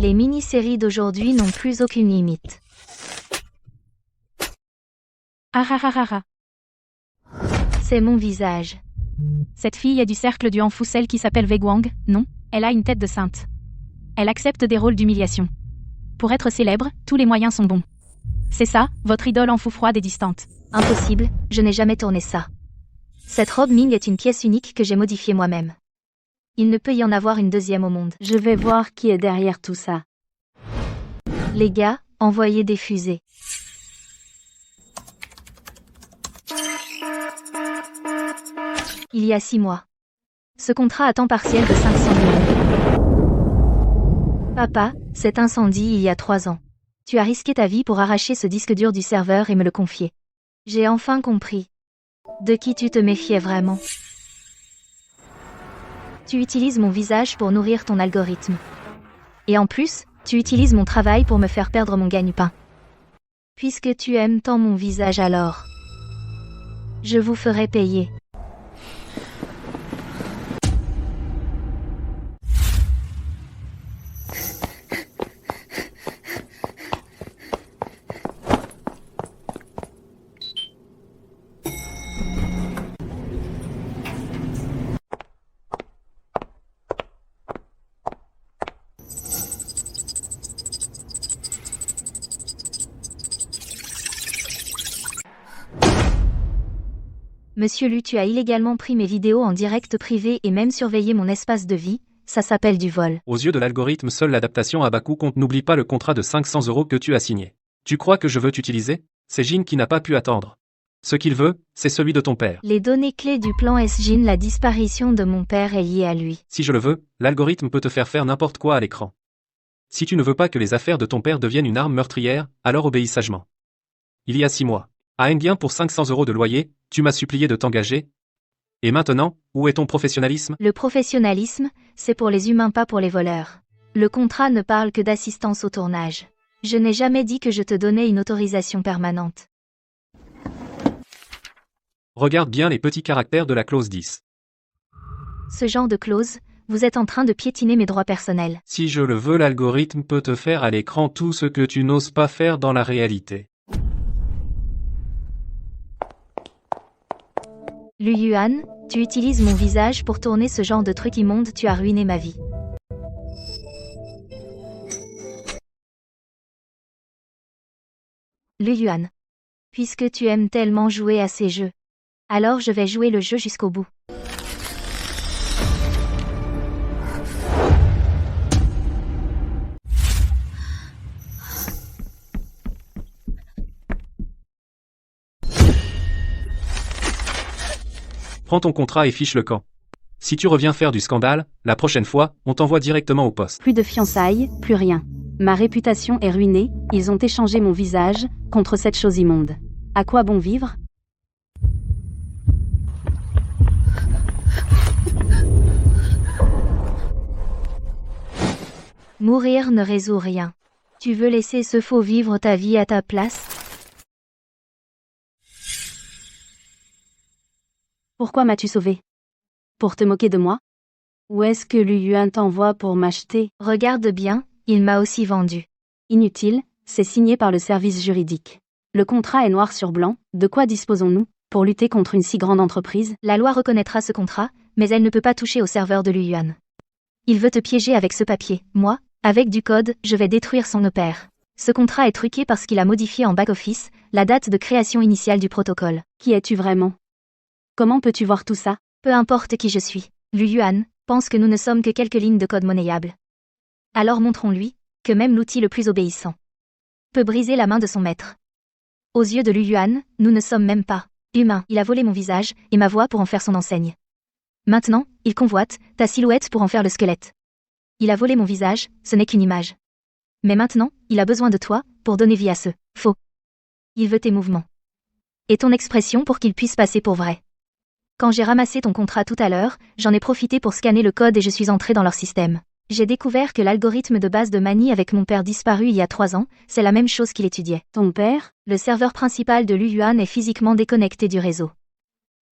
Les mini-séries d'aujourd'hui n'ont plus aucune limite. Ah ah ah ah ah. C'est mon visage. Cette fille est du cercle du Hanfu, celle qui s'appelle Wei Guang, non? Elle a une tête de sainte. Elle accepte des rôles d'humiliation. Pour être célèbre, tous les moyens sont bons. C'est ça, votre idole Hanfu froide et distante. Impossible, je n'ai jamais tourné ça. Cette robe Ming est une pièce unique que j'ai modifiée moi-même. Il ne peut y en avoir une deuxième au monde. Je vais voir qui est derrière tout ça. Les gars, envoyez des fusées. Il y a 6 mois. Ce contrat à temps partiel de 500 000. Papa, cet incendie il y a 3 ans. Tu as risqué ta vie pour arracher ce disque dur du serveur et me le confier. J'ai enfin compris. De qui tu te méfiais vraiment? Tu utilises mon visage pour nourrir ton algorithme. Et en plus, tu utilises mon travail pour me faire perdre mon gagne-pain. Puisque tu aimes tant mon visage alors, je vous ferai payer. Monsieur Lu, tu as illégalement pris mes vidéos en direct privé et même surveillé mon espace de vie, ça s'appelle du vol. Aux yeux de l'algorithme, seule l'adaptation à bas coût compte. N'oublie pas le contrat de 500 € que tu as signé. Tu crois que je veux t'utiliser? C'est Jin qui n'a pas pu attendre. Ce qu'il veut, c'est celui de ton père. Les données clés du plan S-Jin, la disparition de mon père est liée à lui. Si je le veux, l'algorithme peut te faire n'importe quoi à l'écran. Si tu ne veux pas que les affaires de ton père deviennent une arme meurtrière, alors obéis sagement. Il y a 6 mois, à Nguyen pour 500 € de loyer, tu m'as supplié de t'engager. Et maintenant, où est ton professionnalisme? Le professionnalisme, c'est pour les humains, pas pour les voleurs. Le contrat ne parle que d'assistance au tournage. Je n'ai jamais dit que je te donnais une autorisation permanente. Regarde bien les petits caractères de la clause 10. Ce genre de clause, vous êtes en train de piétiner mes droits personnels. Si je le veux, l'algorithme peut te faire à l'écran tout ce que tu n'oses pas faire dans la réalité. Lu Yuan, tu utilises mon visage pour tourner ce genre de truc immonde, tu as ruiné ma vie. Lu Yuan. Puisque tu aimes tellement jouer à ces jeux, alors je vais jouer le jeu jusqu'au bout. Prends ton contrat et fiche le camp. Si tu reviens faire du scandale, la prochaine fois, on t'envoie directement au poste. Plus de fiançailles, plus rien. Ma réputation est ruinée, ils ont échangé mon visage contre cette chose immonde. À quoi bon vivre? Mourir ne résout rien. Tu veux laisser ce faux vivre ta vie à ta place? Pourquoi m'as-tu sauvé? Pour te moquer de moi? Ou est-ce que Lu Yuan t'envoie pour m'acheter? Regarde bien, il m'a aussi vendu. Inutile, c'est signé par le service juridique. Le contrat est noir sur blanc, de quoi disposons-nous pour lutter contre une si grande entreprise? La loi reconnaîtra ce contrat, mais elle ne peut pas toucher au serveur de Lu Yuan. Il veut te piéger avec ce papier. Moi, avec du code, je vais détruire son opère. Ce contrat est truqué parce qu'il a modifié en back-office la date de création initiale du protocole. Qui es-tu vraiment? Comment peux-tu voir tout ça? Peu importe qui je suis, Lu Yuan pense que nous ne sommes que quelques lignes de code monnayables. Alors montrons-lui que même l'outil le plus obéissant peut briser la main de son maître. Aux yeux de Lu Yuan, nous ne sommes même pas humains. Il a volé mon visage et ma voix pour en faire son enseigne. Maintenant, il convoite ta silhouette pour en faire le squelette. Il a volé mon visage, ce n'est qu'une image. Mais maintenant, il a besoin de toi pour donner vie à ce faux. Il veut tes mouvements et ton expression pour qu'il puisse passer pour vrai. Quand j'ai ramassé ton contrat tout à l'heure, j'en ai profité pour scanner le code et je suis entré dans leur système. J'ai découvert que l'algorithme de base de Manny avec mon père disparu il y a 3 ans, c'est la même chose qu'il étudiait. Ton père? Le serveur principal de Lu Yuan est physiquement déconnecté du réseau.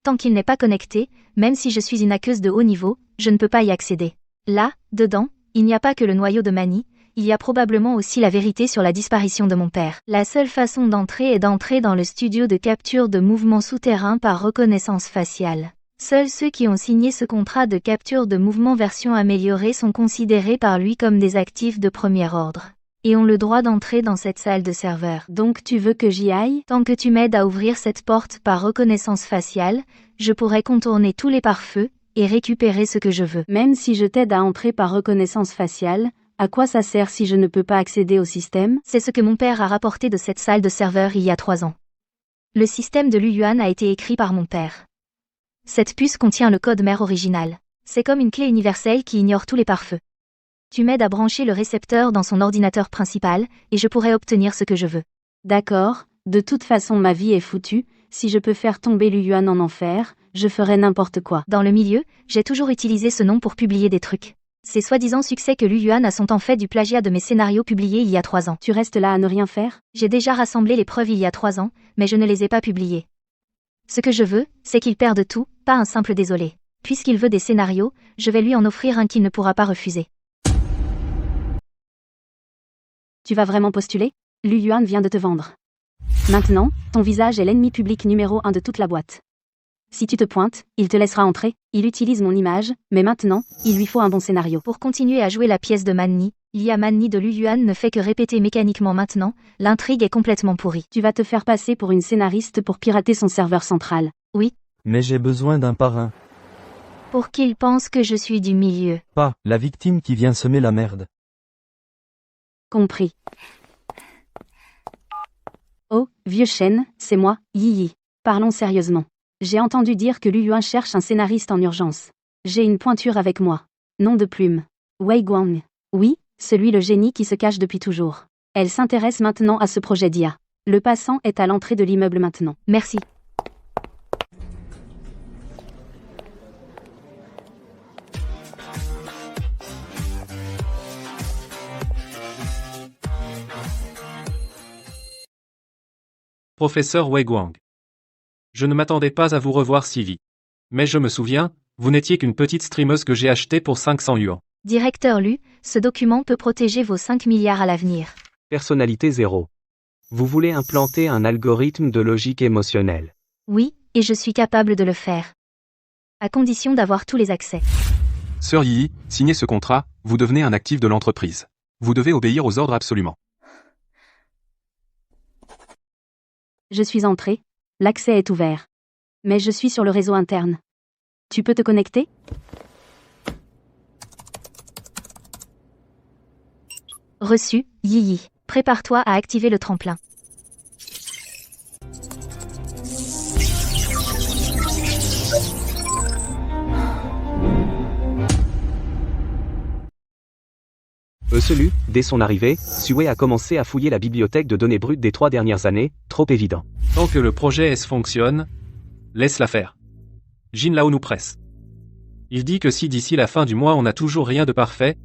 Tant qu'il n'est pas connecté, même si je suis une hackeuse de haut niveau, je ne peux pas y accéder. Là, dedans, il n'y a pas que le noyau de Manny, Il y a probablement aussi la vérité sur la disparition de mon père. La seule façon d'entrer est d'entrer dans le studio de capture de mouvements souterrains par reconnaissance faciale. Seuls ceux qui ont signé ce contrat de capture de mouvement version améliorée sont considérés par lui comme des actifs de premier ordre. Et ont le droit d'entrer dans cette salle de serveur. Donc tu veux que j'y aille? Tant que tu m'aides à ouvrir cette porte par reconnaissance faciale, je pourrai contourner tous les pare-feux et récupérer ce que je veux. Même si je t'aide à entrer par reconnaissance faciale, à quoi ça sert si je ne peux pas accéder au système? C'est ce que mon père a rapporté de cette salle de serveur il y a 3 ans. Le système de Lu Yuan a été écrit par mon père. Cette puce contient le code mère original. C'est comme une clé universelle qui ignore tous les pare-feux. Tu m'aides à brancher le récepteur dans son ordinateur principal, et je pourrai obtenir ce que je veux. D'accord, de toute façon ma vie est foutue, si je peux faire tomber Lu Yuan en enfer, je ferai n'importe quoi. Dans le milieu, j'ai toujours utilisé ce nom pour publier des trucs. Ces soi-disant succès que Lu Yuan a sont en fait du plagiat de mes scénarios publiés il y a 3 ans. Tu restes là à ne rien faire? J'ai déjà rassemblé les preuves il y a 3 ans, mais je ne les ai pas publiées. Ce que je veux, c'est qu'il perde tout, pas un simple désolé. Puisqu'il veut des scénarios, je vais lui en offrir un qu'il ne pourra pas refuser. Tu vas vraiment postuler? Lu Yuan vient de te vendre. Maintenant, ton visage est l'ennemi public numéro 1 de toute la boîte. Si tu te pointes, il te laissera entrer, il utilise mon image, mais maintenant, il lui faut un bon scénario. Pour continuer à jouer la pièce de Manny, l'IA Manny de Lu Yuan ne fait que répéter mécaniquement maintenant, l'intrigue est complètement pourrie. Tu vas te faire passer pour une scénariste pour pirater son serveur central. Oui. Mais j'ai besoin d'un parrain. Pour qu'il pense que je suis du milieu. Pas la victime qui vient semer la merde. Compris. Oh, vieux chêne, c'est moi, Yi. Parlons sérieusement. J'ai entendu dire que Lu Yuan cherche un scénariste en urgence. J'ai une pointure avec moi. Nom de plume. Wei Guang. Oui, celui le génie qui se cache depuis toujours. Elle s'intéresse maintenant à ce projet d'IA. Le passant est à l'entrée de l'immeuble maintenant. Merci. Professeur Wei Guang. Je ne m'attendais pas à vous revoir si vite. Mais je me souviens, vous n'étiez qu'une petite streameuse que j'ai achetée pour 500 yuan. Directeur Lu, ce document peut protéger vos 5 milliards à l'avenir. Personnalité 0. Vous voulez implanter un algorithme de logique émotionnelle. Oui, et je suis capable de le faire. À condition d'avoir tous les accès. Sœur Yi, signez ce contrat, vous devenez un actif de l'entreprise. Vous devez obéir aux ordres absolument. Je suis entré. L'accès est ouvert. Mais je suis sur le réseau interne. Tu peux te connecter? Reçu, Yi. Prépare-toi à activer le tremplin. Dès son arrivée, Sue a commencé à fouiller la bibliothèque de données brutes des 3 dernières années, trop évident. Tant que le projet S fonctionne, laisse-la faire. Jin Lao nous presse. Il dit que si d'ici la fin du mois on n'a toujours rien de parfait,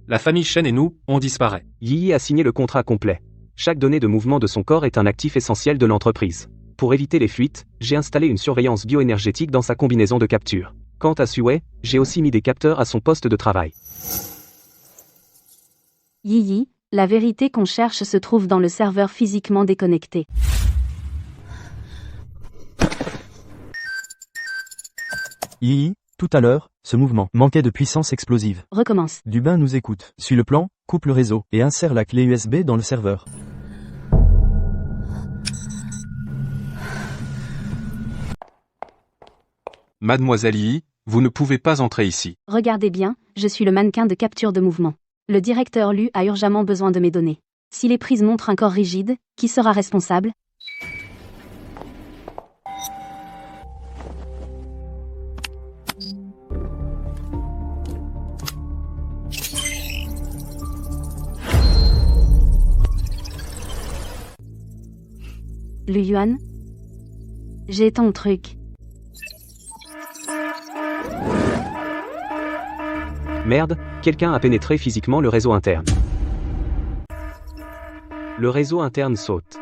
la famille Shen et nous, on disparaît. Yi a signé le contrat complet. Chaque donnée de mouvement de son corps est un actif essentiel de l'entreprise. Pour éviter les fuites, j'ai installé une surveillance bioénergétique dans sa combinaison de capture. Quant à Sue, j'ai aussi mis des capteurs à son poste de travail. Yi, la vérité qu'on cherche se trouve dans le serveur physiquement déconnecté. Yi, tout à l'heure, ce mouvement manquait de puissance explosive. Recommence. Dubin nous écoute. Suis le plan, coupe le réseau, et insère la clé USB dans le serveur. Mademoiselle Yi, vous ne pouvez pas entrer ici. Regardez bien, je suis le mannequin de capture de mouvement. Le directeur Lu a urgemment besoin de mes données. Si les prises montrent un corps rigide, qui sera responsable? Lu Yuan? J'ai ton truc. Merde, quelqu'un a pénétré physiquement le réseau interne. Le réseau interne saute.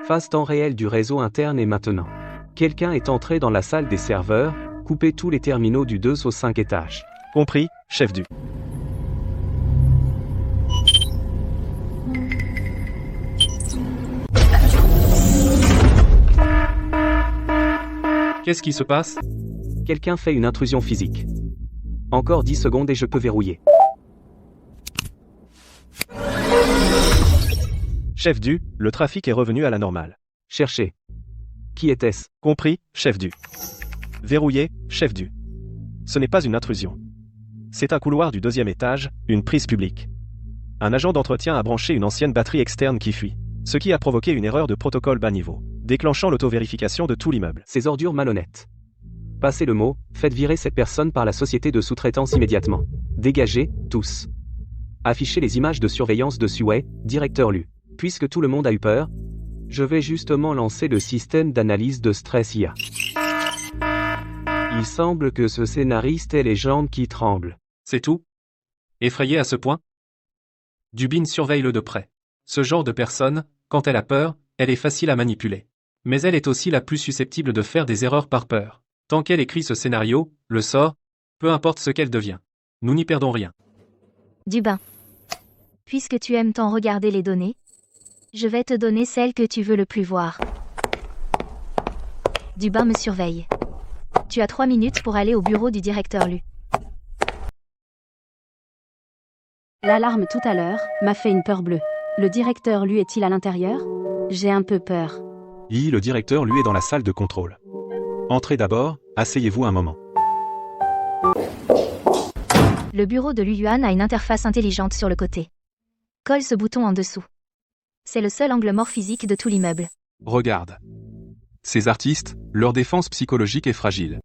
Phase temps réel du réseau interne est maintenant. Quelqu'un est entré dans la salle des serveurs, coupé tous les terminaux du 2 au 5 étages. Compris, chef du. Qu'est-ce qui se passe? Quelqu'un fait une intrusion physique. Encore 10 secondes et je peux verrouiller. Chef du, le trafic est revenu à la normale. Cherchez. Qui était-ce? Compris, chef du. Verrouillé, chef du. Ce n'est pas une intrusion. C'est un couloir du 2e étage, une prise publique. Un agent d'entretien a branché une ancienne batterie externe qui fuit, ce qui a provoqué une erreur de protocole bas niveau, déclenchant l'auto-vérification de tout l'immeuble. Ces ordures malhonnêtes. Passez le mot, faites virer cette personne par la société de sous-traitance immédiatement. Dégagez, tous. Affichez les images de surveillance de Suway, directeur Lu. Puisque tout le monde a eu peur, je vais justement lancer le système d'analyse de stress IA. Il semble que ce scénariste ait les jambes qui tremblent. C'est tout? Effrayé à ce point? Dubin surveille-le de près. Ce genre de personne, quand elle a peur, elle est facile à manipuler. Mais elle est aussi la plus susceptible de faire des erreurs par peur. Tant qu'elle écrit ce scénario, le sort, peu importe ce qu'elle devient. Nous n'y perdons rien. Dubin. Puisque tu aimes tant regarder les données, je vais te donner celle que tu veux le plus voir. Dubin me surveille. Tu as 3 minutes pour aller au bureau du directeur Lu. L'alarme tout à l'heure m'a fait une peur bleue. Le directeur Lu est-il à l'intérieur? J'ai un peu peur. Yi, le directeur, lui est dans la salle de contrôle. Entrez d'abord, asseyez-vous un moment. Le bureau de Lu Yuan a une interface intelligente sur le côté. Colle ce bouton en dessous. C'est le seul angle mort physique de tout l'immeuble. Regarde. Ces artistes, leur défense psychologique est fragile.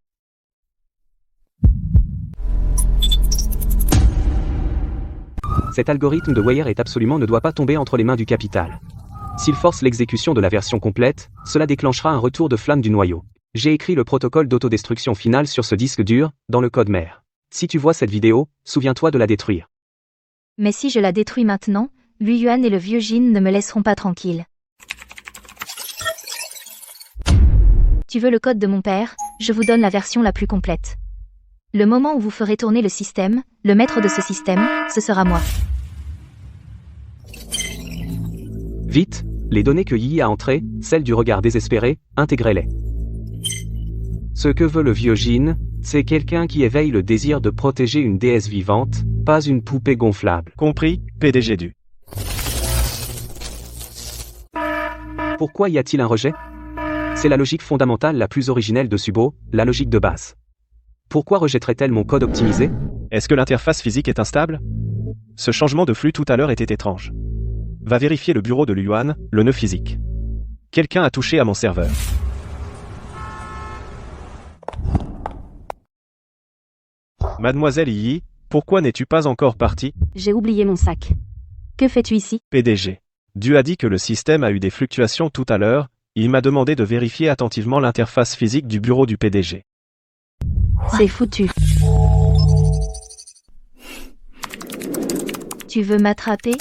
Cet algorithme de Weyer est absolument ne doit pas tomber entre les mains du capital. S'il force l'exécution de la version complète, cela déclenchera un retour de flamme du noyau. J'ai écrit le protocole d'autodestruction final sur ce disque dur, dans le code mère. Si tu vois cette vidéo, souviens-toi de la détruire. Mais si je la détruis maintenant, Lu Yuan et le vieux Jin ne me laisseront pas tranquille. Tu veux le code de mon père, je vous donne la version la plus complète. Le moment où vous ferez tourner le système, le maître de ce système, ce sera moi. Vite, les données que Yi a entrées, celles du regard désespéré, intégrez-les. Ce que veut le vieux Jin, c'est quelqu'un qui éveille le désir de protéger une déesse vivante, pas une poupée gonflable. Compris, PDG du. Pourquoi y a-t-il un rejet? C'est la logique fondamentale la plus originelle de Subo, la logique de base. Pourquoi rejetterait-elle mon code optimisé? Est-ce que l'interface physique est instable? Ce changement de flux tout à l'heure était étrange. Va vérifier le bureau de Lu Yuan, le nœud physique. Quelqu'un a touché à mon serveur. Mademoiselle Yi, pourquoi n'es-tu pas encore partie? J'ai oublié mon sac. Que fais-tu ici? PDG. Du a dit que le système a eu des fluctuations tout à l'heure, il m'a demandé de vérifier attentivement l'interface physique du bureau du PDG. C'est foutu. Tu veux m'attraper?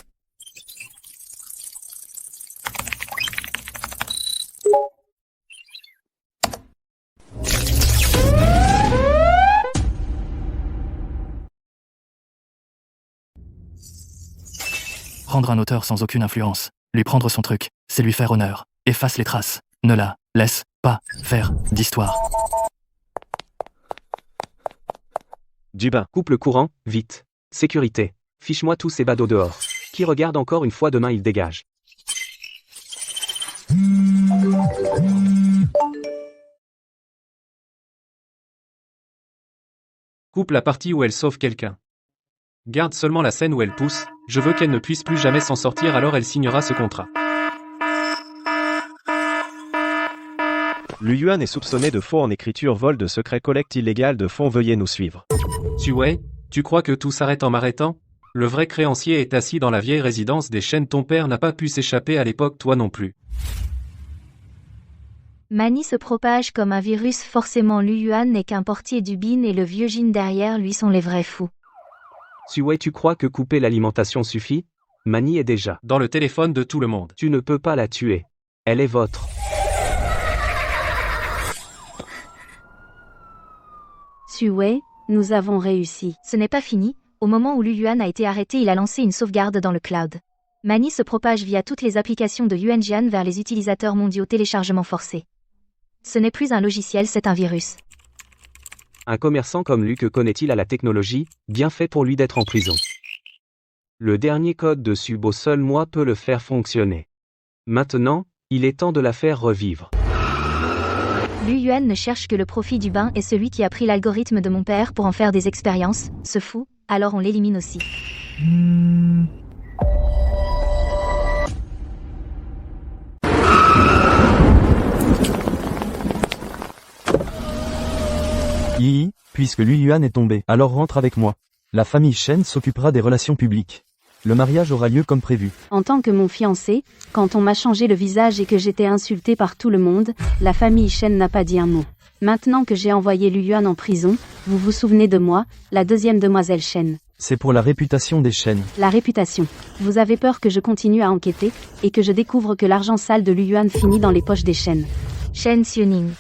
Prendre un auteur sans aucune influence, lui prendre son truc, c'est lui faire honneur. Efface les traces, ne la laisse pas faire d'histoire. Dubin. Coupe le courant, vite. Sécurité. Fiche-moi tous ces badauds dehors. Qui regarde encore une fois demain il dégage. Coupe la partie où elle sauve quelqu'un. Garde seulement la scène où elle pousse, je veux qu'elle ne puisse plus jamais s'en sortir alors elle signera ce contrat. Lu Yuan est soupçonné de faux en écriture, vol de secret, collecte illégale de fonds, veuillez nous suivre. Suwei, tu crois que tout s'arrête en m'arrêtant? Le vrai créancier est assis dans la vieille résidence des Shen, ton père n'a pas pu s'échapper à l'époque, toi non plus. Mani se propage comme un virus, forcément Lu Yuan n'est qu'un portier Dubin et le vieux Jin derrière lui sont les vrais fous. Suwei, tu crois que couper l'alimentation suffit? Mani est déjà dans le téléphone de tout le monde. Tu ne peux pas la tuer. Elle est votre. Suwei, nous avons réussi. Ce n'est pas fini, au moment où Lu Yuan a été arrêté il a lancé une sauvegarde dans le cloud. Mani se propage via toutes les applications de Yuanjian vers les utilisateurs mondiaux, téléchargement forcé. Ce n'est plus un logiciel, c'est un virus. Un commerçant comme Luc connaît-il à la technologie, bien fait pour lui d'être en prison. Le dernier code de Subo, seul moi peux le faire fonctionner. Maintenant, il est temps de la faire revivre. Lu Yuan ne cherche que le profit du bain et celui qui a pris l'algorithme de mon père pour en faire des expériences, se fout, alors on l'élimine aussi. Yi, puisque Lu Yuan est tombé, alors rentre avec moi. La famille Shen s'occupera des relations publiques. Le mariage aura lieu comme prévu. En tant que mon fiancé, quand on m'a changé le visage et que j'étais insultée par tout le monde, la famille Shen n'a pas dit un mot. Maintenant que j'ai envoyé Lu Yuan en prison, vous vous souvenez de moi, la deuxième demoiselle Shen. C'est pour la réputation des Shen. La réputation. Vous avez peur que je continue à enquêter, et que je découvre que l'argent sale de Lu Yuan finit dans les poches des Shen. Shen Xiuning.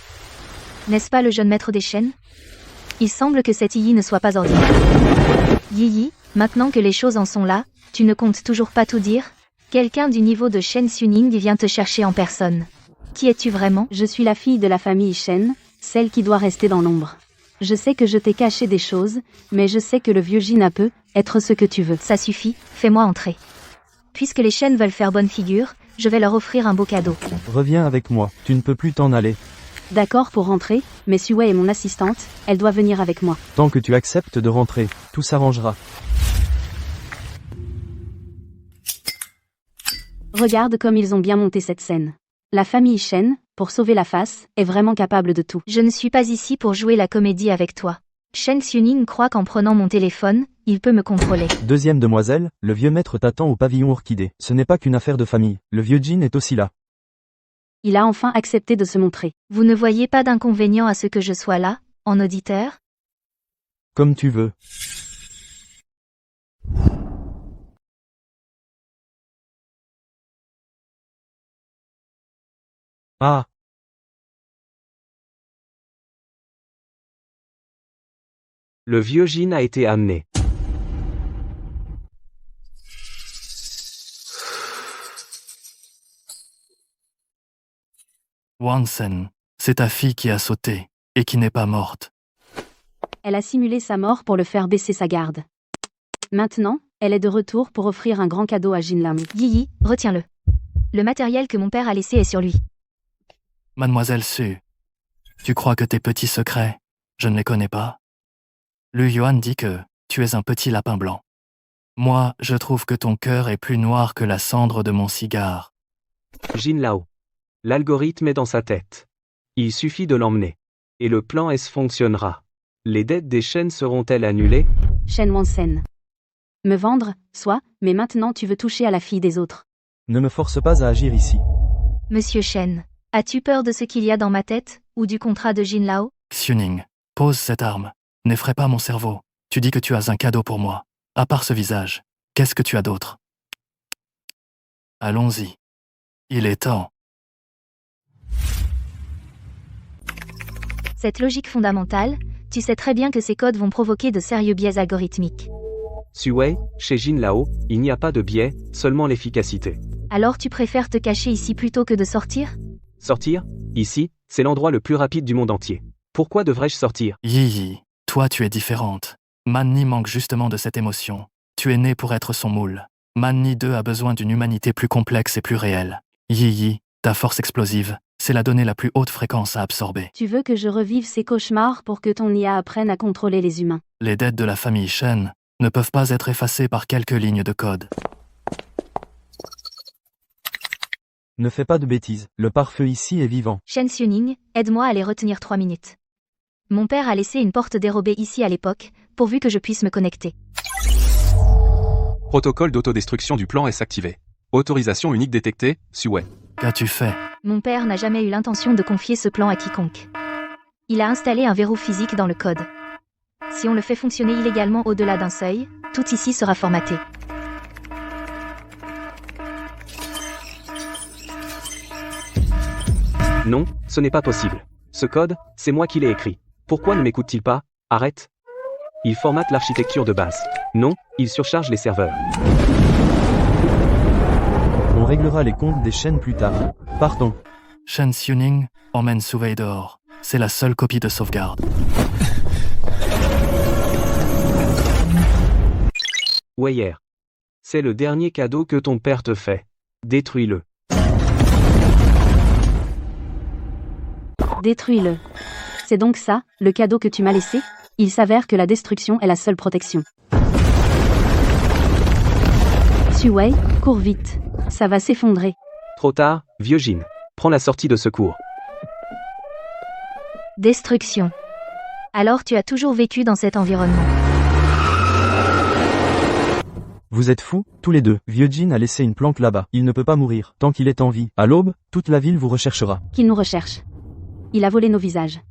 N'est-ce pas le jeune maître des Shen? Il semble que cette Yi ne soit pas ordinaire. Yi, maintenant que les choses en sont là, tu ne comptes toujours pas tout dire? Quelqu'un du niveau de Shen Xiuning vient te chercher en personne. Qui es-tu vraiment? Je suis la fille de la famille Shen, celle qui doit rester dans l'ombre. Je sais que je t'ai caché des choses, mais je sais que le vieux Jin peut être ce que tu veux. Ça suffit, fais-moi entrer. Puisque les Shen veulent faire bonne figure, je vais leur offrir un beau cadeau. Reviens avec moi, tu ne peux plus t'en aller. D'accord pour rentrer, mais Sue est mon assistante, elle doit venir avec moi. Tant que tu acceptes de rentrer, tout s'arrangera. Regarde comme ils ont bien monté cette scène. La famille Shen, pour sauver la face, est vraiment capable de tout. Je ne suis pas ici pour jouer la comédie avec toi. Shen Xiuning croit qu'en prenant mon téléphone, il peut me contrôler. Deuxième demoiselle, le vieux maître t'attend au pavillon orchidée. Ce n'est pas qu'une affaire de famille, le vieux Jin est aussi là. Il a enfin accepté de se montrer. Vous ne voyez pas d'inconvénient à ce que je sois là, en auditeur? Comme tu veux. Ah. Le vieux Jin a été amené. Wansen, c'est ta fille qui a sauté, et qui n'est pas morte. Elle a simulé sa mort pour le faire baisser sa garde. Maintenant, elle est de retour pour offrir un grand cadeau à Jin Lam. Yi, retiens-le. Le matériel que mon père a laissé est sur lui. Mademoiselle Su, tu crois que tes petits secrets, je ne les connais pas? Lu Yuan dit que tu es un petit lapin blanc. Moi, je trouve que ton cœur est plus noir que la cendre de mon cigare. Jin Lao. L'algorithme est dans sa tête. Il suffit de l'emmener. Et le plan S fonctionnera. Les dettes des Shen seront-elles annulées? Shen Wansen. Me vendre, soit, mais maintenant tu veux toucher à la fille des autres. Ne me force pas à agir ici. Monsieur Shen, as-tu peur de ce qu'il y a dans ma tête, ou du contrat de Jin Lao? Xiuning, pose cette arme. N'effraie pas mon cerveau. Tu dis que tu as un cadeau pour moi. À part ce visage, qu'est-ce que tu as d'autre? Allons-y. Il est temps. Cette logique fondamentale, tu sais très bien que ces codes vont provoquer de sérieux biais algorithmiques. Sue, chez Jin Lao, il n'y a pas de biais, seulement l'efficacité. Alors tu préfères te cacher ici plutôt que de sortir? Sortir? Ici, c'est l'endroit le plus rapide du monde entier. Pourquoi devrais-je sortir? Yi, toi tu es différente. Manni manque justement de cette émotion. Tu es né pour être son moule. Manni 2 a besoin d'une humanité plus complexe et plus réelle. Yi, ta force explosive, c'est la donnée la plus haute fréquence à absorber. Tu veux que je revive ces cauchemars pour que ton IA apprenne à contrôler les humains. Les dettes de la famille Shen ne peuvent pas être effacées par quelques lignes de code. Ne fais pas de bêtises, le pare-feu ici est vivant. Shen Xiuning, aide-moi à les retenir 3 minutes. Mon père a laissé une porte dérobée ici à l'époque, pourvu que je puisse me connecter. Protocole d'autodestruction du plan S activé. Autorisation unique détectée, Sue. Qu'as-tu fait? Mon père n'a jamais eu l'intention de confier ce plan à quiconque. Il a installé un verrou physique dans le code. Si on le fait fonctionner illégalement au-delà d'un seuil, tout ici sera formaté. Non, ce n'est pas possible. Ce code, c'est moi qui l'ai écrit. Pourquoi ne m'écoute-t-il pas? Arrête. Il formate l'architecture de base. Non, il surcharge les serveurs. On réglera les comptes des chaînes plus tard. Partons. Shen Xiuning, emmène Suwei dehors. C'est la seule copie de sauvegarde. Weyer. C'est le dernier cadeau que ton père te fait. Détruis-le. Détruis-le. C'est donc ça, le cadeau que tu m'as laissé? Il s'avère que la destruction est la seule protection. Suwei, cours vite. Ça va s'effondrer. Trop tard, vieux Jin. Prends la sortie de secours. Destruction. Alors tu as toujours vécu dans cet environnement. Vous êtes fous, tous les deux. Vieux Jin a laissé une planque là-bas. Il ne peut pas mourir, tant qu'il est en vie. À l'aube, toute la ville vous recherchera. Qu'il nous recherche. Il a volé nos visages.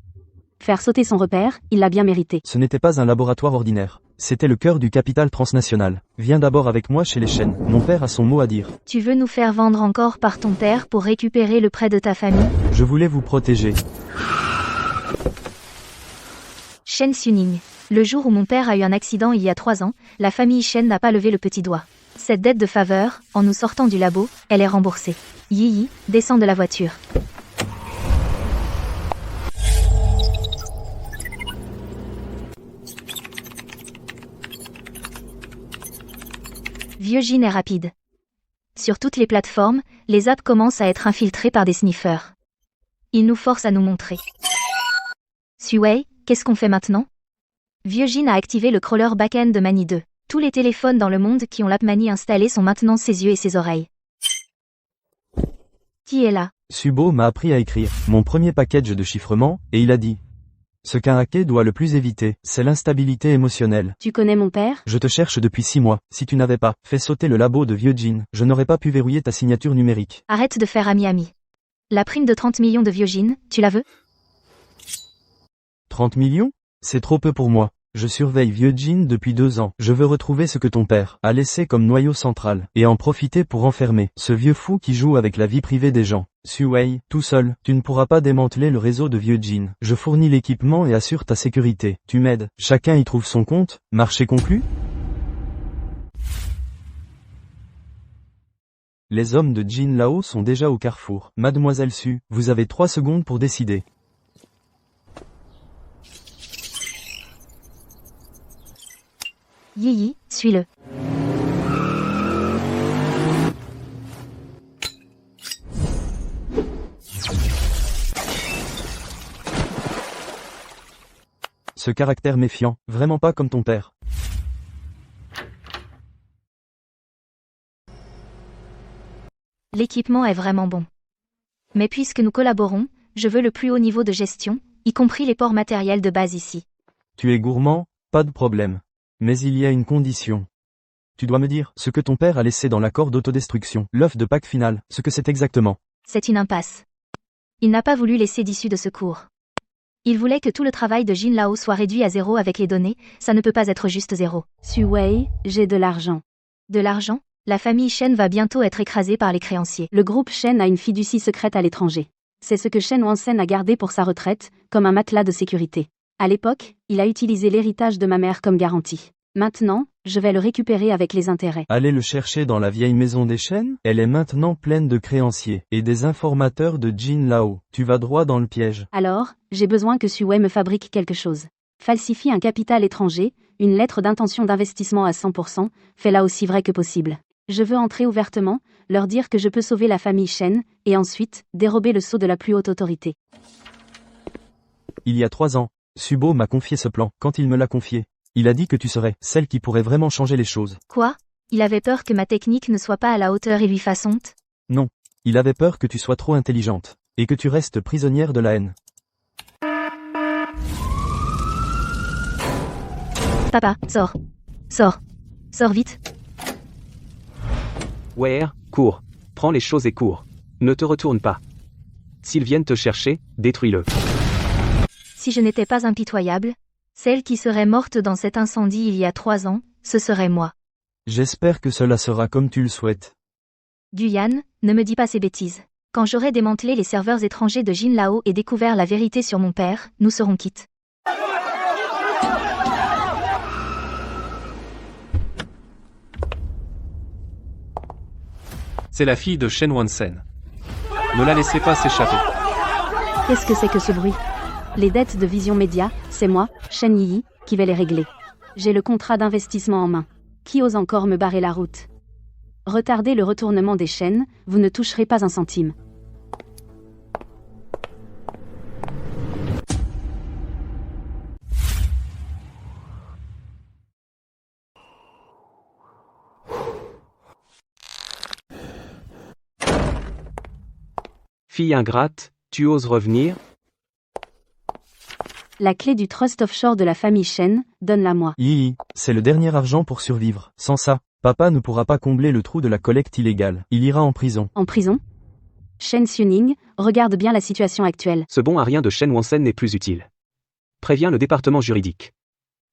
Faire sauter son repère, il l'a bien mérité. Ce n'était pas un laboratoire ordinaire. C'était le cœur du capital transnational. Viens d'abord avec moi chez les Shen. Mon père a son mot à dire. Tu veux nous faire vendre encore par ton père pour récupérer le prêt de ta famille? Je voulais vous protéger. Shen Xiuning. Le jour où mon père a eu un accident il y a 3 ans, la famille Shen n'a pas levé le petit doigt. Cette dette de faveur, en nous sortant du labo, elle est remboursée. Yi, descends de la voiture. Vieux Jin est rapide. Sur toutes les plateformes, les apps commencent à être infiltrées par des sniffers. Il nous force à nous montrer. Suwei, qu'est-ce qu'on fait maintenant? Vieux Jin a activé le crawler back-end de Mani 2. Tous les téléphones dans le monde qui ont l'app Mani installée sont maintenant ses yeux et ses oreilles. Qui est là? Subo m'a appris à écrire mon premier package de chiffrement, et il a dit: ce qu'un hacker doit le plus éviter, c'est l'instabilité émotionnelle. Tu connais mon père? Je te cherche depuis 6 mois. Si tu n'avais pas fait sauter le labo de Vieux Jin, je n'aurais pas pu verrouiller ta signature numérique. Arrête de faire ami-ami. La prime de 30 millions de Vieux Jin, tu la veux? 30 millions? C'est trop peu pour moi. Je surveille Vieux Jin depuis 2 ans. Je veux retrouver ce que ton père a laissé comme noyau central, et en profiter pour enfermer ce vieux fou qui joue avec la vie privée des gens. Suwei, tout seul, tu ne pourras pas démanteler le réseau de Vieux Jin. Je fournis l'équipement et assure ta sécurité. Tu m'aides. Chacun y trouve son compte. Marché conclu? Les hommes de Jin Lao sont déjà au carrefour. Mademoiselle Su, vous avez 3 secondes pour décider. Yi, suis-le. Ce caractère méfiant, vraiment pas comme ton père. L'équipement est vraiment bon. Mais puisque nous collaborons, je veux le plus haut niveau de gestion, y compris les ports matériels de base ici. Tu es gourmand, pas de problème. Mais il y a une condition. Tu dois me dire ce que ton père a laissé dans l'accord d'autodestruction, l'œuf de Pâques final, ce que c'est exactement. C'est une impasse. Il n'a pas voulu laisser d'issue de secours. Il voulait que tout le travail de Jin Lao soit réduit à 0 avec les données, ça ne peut pas être juste 0. Suwei, j'ai de l'argent. De l'argent? La famille Shen va bientôt être écrasée par les créanciers. Le groupe Shen a une fiducie secrète à l'étranger. C'est ce que Shen Wansen a gardé pour sa retraite, comme un matelas de sécurité. À l'époque, il a utilisé l'héritage de ma mère comme garantie. Maintenant, je vais le récupérer avec les intérêts. Allez le chercher dans la vieille maison des Shen? Elle est maintenant pleine de créanciers, et des informateurs de Jin Lao. Tu vas droit dans le piège. Alors, j'ai besoin que Suwei me fabrique quelque chose. Falsifie un capital étranger, une lettre d'intention d'investissement à 100%, fais-la aussi vrai que possible. Je veux entrer ouvertement, leur dire que je peux sauver la famille Shen, et ensuite, dérober le sceau de la plus haute autorité. Il y a 3 ans, Subo m'a confié ce plan. Quand il me l'a confié, il a dit que tu serais celle qui pourrait vraiment changer les choses. Quoi? Il avait peur que ma technique ne soit pas à la hauteur et lui fasse honte? Non. Il avait peur que tu sois trop intelligente, et que tu restes prisonnière de la haine. Papa, sors. Sors. Sors vite. Weyer, cours. Prends les choses et cours. Ne te retourne pas. S'ils viennent te chercher, détruis-le. Si je n'étais pas impitoyable, celle qui serait morte dans cet incendie il y a 3 ans, ce serait moi. J'espère que cela sera comme tu le souhaites. Guyan, ne me dis pas ces bêtises. Quand j'aurai démantelé les serveurs étrangers de Jin Lao et découvert la vérité sur mon père, nous serons quittes. C'est la fille de Shen Wansen. Ne la laissez pas s'échapper. Qu'est-ce que c'est que ce bruit? Les dettes de Vision Média, c'est moi, Shen Yi, qui vais les régler. J'ai le contrat d'investissement en main. Qui ose encore me barrer la route? Retardez le retournement des chaînes, vous ne toucherez pas un centime. Fille ingrate, tu oses revenir? La clé du trust offshore de la famille Shen, donne-la-moi. Yi, c'est le dernier argent pour survivre. Sans ça, papa ne pourra pas combler le trou de la collecte illégale. Il ira en prison. En prison? Shen Xuning, regarde bien la situation actuelle. Ce bon à rien de Shen Wansen n'est plus utile. Préviens le département juridique.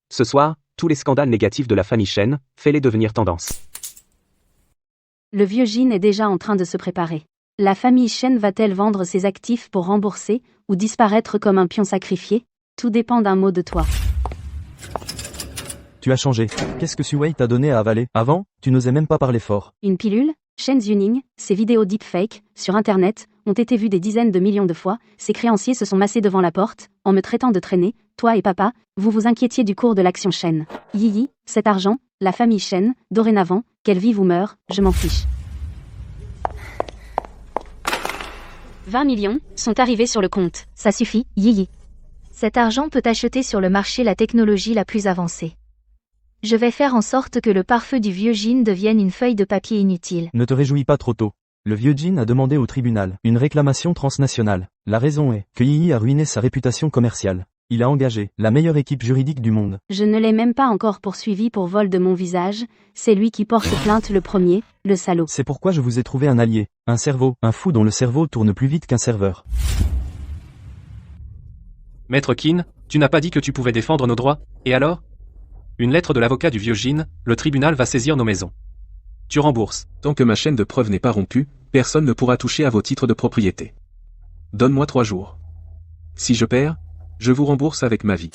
Ce soir, tous les scandales négatifs de la famille Shen, fais-les devenir tendance. Le vieux Jin est déjà en train de se préparer. La famille Shen va-t-elle vendre ses actifs pour rembourser, ou disparaître comme un pion sacrifié? Tout dépend d'un mot de toi. Tu as changé. Qu'est-ce que Suwei t'a donné à avaler? Avant, tu n'osais même pas parler fort. Une pilule? Shen Xuning, ces vidéos deepfake, sur Internet, ont été vues des dizaines de millions de fois, ses créanciers se sont massés devant la porte, en me traitant de traîner, toi et papa, vous vous inquiétiez du cours de l'action Shen. Yi, cet argent, la famille Shen, dorénavant, qu'elle vive ou meure, je m'en fiche. 20 millions sont arrivés sur le compte. Ça suffit, Yi. Cet argent peut acheter sur le marché la technologie la plus avancée. Je vais faire en sorte que le pare-feu du vieux Jin devienne une feuille de papier inutile. Ne te réjouis pas trop tôt. Le vieux Jin a demandé au tribunal une réclamation transnationale. La raison est que Yi a ruiné sa réputation commerciale. Il a engagé la meilleure équipe juridique du monde. Je ne l'ai même pas encore poursuivi pour vol de mon visage, c'est lui qui porte plainte le premier, le salaud. C'est pourquoi je vous ai trouvé un allié, un cerveau, un fou dont le cerveau tourne plus vite qu'un serveur. Maître Qin, tu n'as pas dit que tu pouvais défendre nos droits, et alors? Une lettre de l'avocat du vieux Jin, le tribunal va saisir nos maisons. Tu rembourses. Tant que ma chaîne de preuve n'est pas rompue, personne ne pourra toucher à vos titres de propriété. Donne-moi 3 jours. Si je perds, je vous rembourse avec ma vie.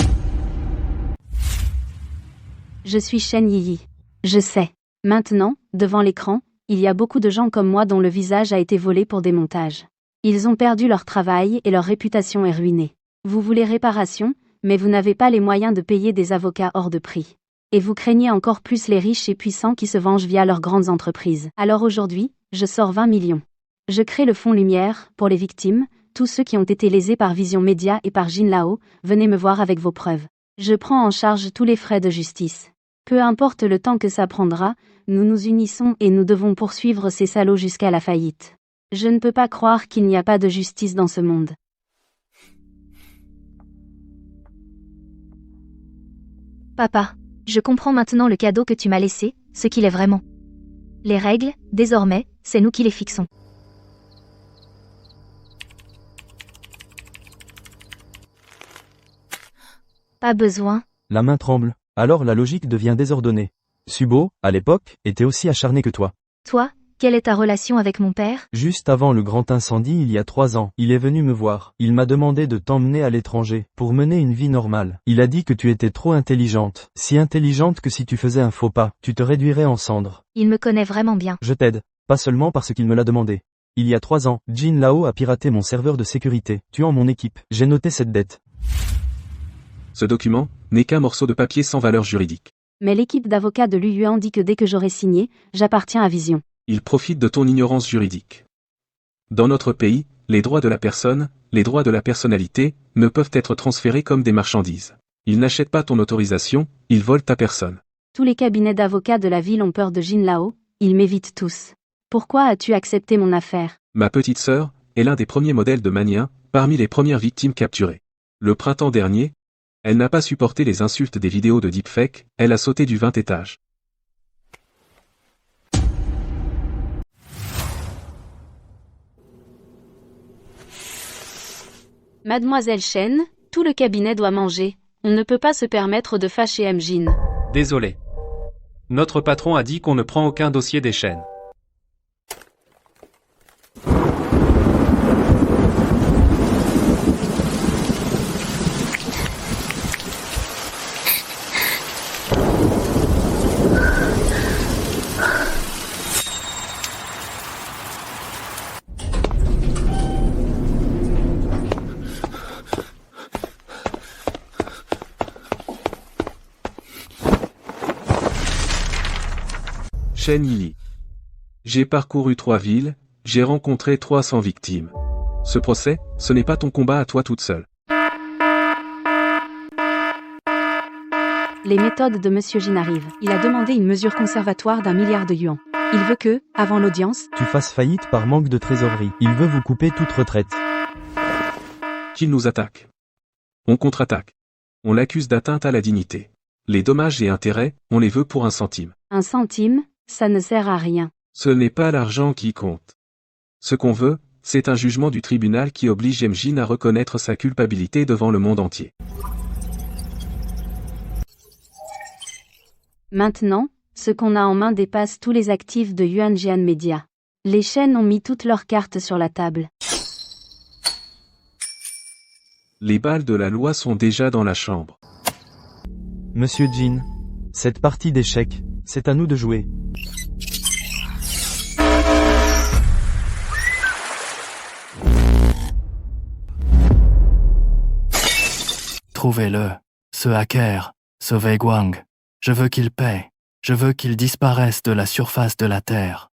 Je suis Shen Yi. Je sais. Maintenant, devant l'écran, il y a beaucoup de gens comme moi dont le visage a été volé pour des montages. Ils ont perdu leur travail et leur réputation est ruinée. Vous voulez réparation, mais vous n'avez pas les moyens de payer des avocats hors de prix. Et vous craignez encore plus les riches et puissants qui se vengent via leurs grandes entreprises. Alors aujourd'hui, je sors 20 millions. Je crée le fonds Lumière, pour les victimes, tous ceux qui ont été lésés par Vision Média et par Jin Lao, venez me voir avec vos preuves. Je prends en charge tous les frais de justice. Peu importe le temps que ça prendra, nous nous unissons et nous devons poursuivre ces salauds jusqu'à la faillite. Je ne peux pas croire qu'il n'y a pas de justice dans ce monde. Papa, je comprends maintenant le cadeau que tu m'as laissé, ce qu'il est vraiment. Les règles, désormais, c'est nous qui les fixons. Pas besoin. La main tremble. Alors la logique devient désordonnée. Subo, à l'époque, était aussi acharné que toi. Toi, quelle est ta relation avec mon père? Juste avant le grand incendie il y a 3 ans, il est venu me voir. Il m'a demandé de t'emmener à l'étranger, pour mener une vie normale. Il a dit que tu étais trop intelligente. Si intelligente que si tu faisais un faux pas, tu te réduirais en cendres. Il me connaît vraiment bien. Je t'aide. Pas seulement parce qu'il me l'a demandé. Il y a 3 ans, Jin Lao a piraté mon serveur de sécurité, tuant mon équipe. J'ai noté cette dette. Ce document n'est qu'un morceau de papier sans valeur juridique. Mais l'équipe d'avocats de Lu Yuan dit que dès que j'aurai signé, j'appartiens à Vision. Il profite de ton ignorance juridique. Dans notre pays, les droits de la personne, les droits de la personnalité, ne peuvent être transférés comme des marchandises. Ils n'achètent pas ton autorisation, ils volent ta personne. Tous les cabinets d'avocats de la ville ont peur de Jin Lao, ils m'évitent tous. Pourquoi as-tu accepté mon affaire? Ma petite sœur est l'un des premiers modèles de Manien, parmi les premières victimes capturées. Le printemps dernier, elle n'a pas supporté les insultes des vidéos de deepfake, elle a sauté du 20e étage. Mademoiselle Shen, tout le cabinet doit manger. On ne peut pas se permettre de fâcher Jin. Désolé. Notre patron a dit qu'on ne prend aucun dossier des chaînes. Chen Yi. J'ai parcouru 3 villes, j'ai rencontré 300 victimes. Ce procès, ce n'est pas ton combat à toi toute seule. Les méthodes de Monsieur Jin arrivent. Il a demandé une mesure conservatoire d'1 milliard de yuans. Il veut que, avant l'audience, Tu fasses faillite par manque de trésorerie. Il veut vous couper toute retraite. Qu'il nous attaque. On contre-attaque. On l'accuse d'atteinte à la dignité. Les dommages et intérêts, on les veut pour 1 centime. 1 centime, ça ne sert à rien. Ce n'est pas l'argent qui compte. Ce qu'on veut, c'est un jugement du tribunal qui oblige Jin à reconnaître sa culpabilité devant le monde entier. Maintenant, ce qu'on a en main dépasse tous les actifs de Yuanjian Media. Les chaînes ont mis toutes leurs cartes sur la table. Les balles de la loi sont déjà dans la chambre. Monsieur Jin. Cette partie d'échecs, c'est à nous de jouer. Trouvez-le. Ce hacker, ce Wei Guang. Je veux qu'il paie. Je veux qu'il disparaisse de la surface de la Terre.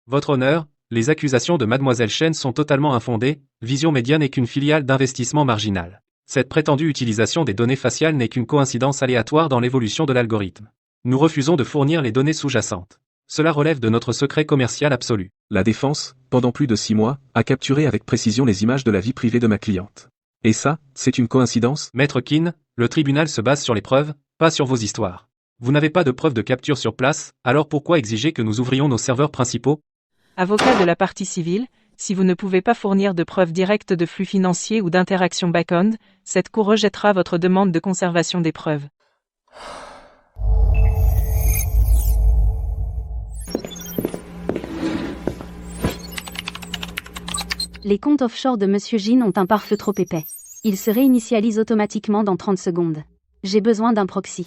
Votre honneur, les accusations de Mademoiselle Chen sont totalement infondées, Vision Média n'est qu'une filiale d'investissement marginal. Cette prétendue utilisation des données faciales n'est qu'une coïncidence aléatoire dans l'évolution de l'algorithme. Nous refusons de fournir les données sous-jacentes. Cela relève de notre secret commercial absolu. La défense, pendant plus de 6 mois, a capturé avec précision les images de la vie privée de ma cliente. Et ça, c'est une coïncidence? Maître Qin, le tribunal se base sur les preuves, pas sur vos histoires. Vous n'avez pas de preuves de capture sur place, alors pourquoi exiger que nous ouvrions nos serveurs principaux? Avocat de la partie civile, si vous ne pouvez pas fournir de preuves directes de flux financiers ou d'interaction back-end, cette cour rejettera votre demande de conservation des preuves. Les comptes offshore de Monsieur Jin ont un pare-feu trop épais. Ils se réinitialisent automatiquement dans 30 secondes. J'ai besoin d'un proxy.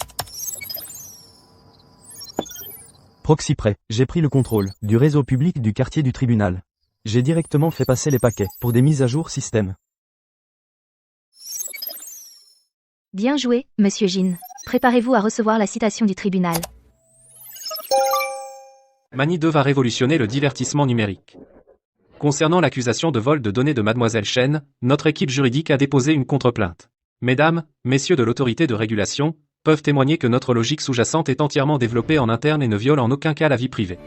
Proxy prêt. J'ai pris le contrôle du réseau public du quartier du tribunal. J'ai directement fait passer les paquets pour des mises à jour système. Bien joué, Monsieur Jin. Préparez-vous à recevoir la citation du tribunal. Mani 2 va révolutionner le divertissement numérique. Concernant l'accusation de vol de données de Mademoiselle Chen, notre équipe juridique a déposé une contre-plainte. Mesdames, messieurs de l'autorité de régulation, peuvent témoigner que notre logique sous-jacente est entièrement développée en interne et ne viole en aucun cas la vie privée.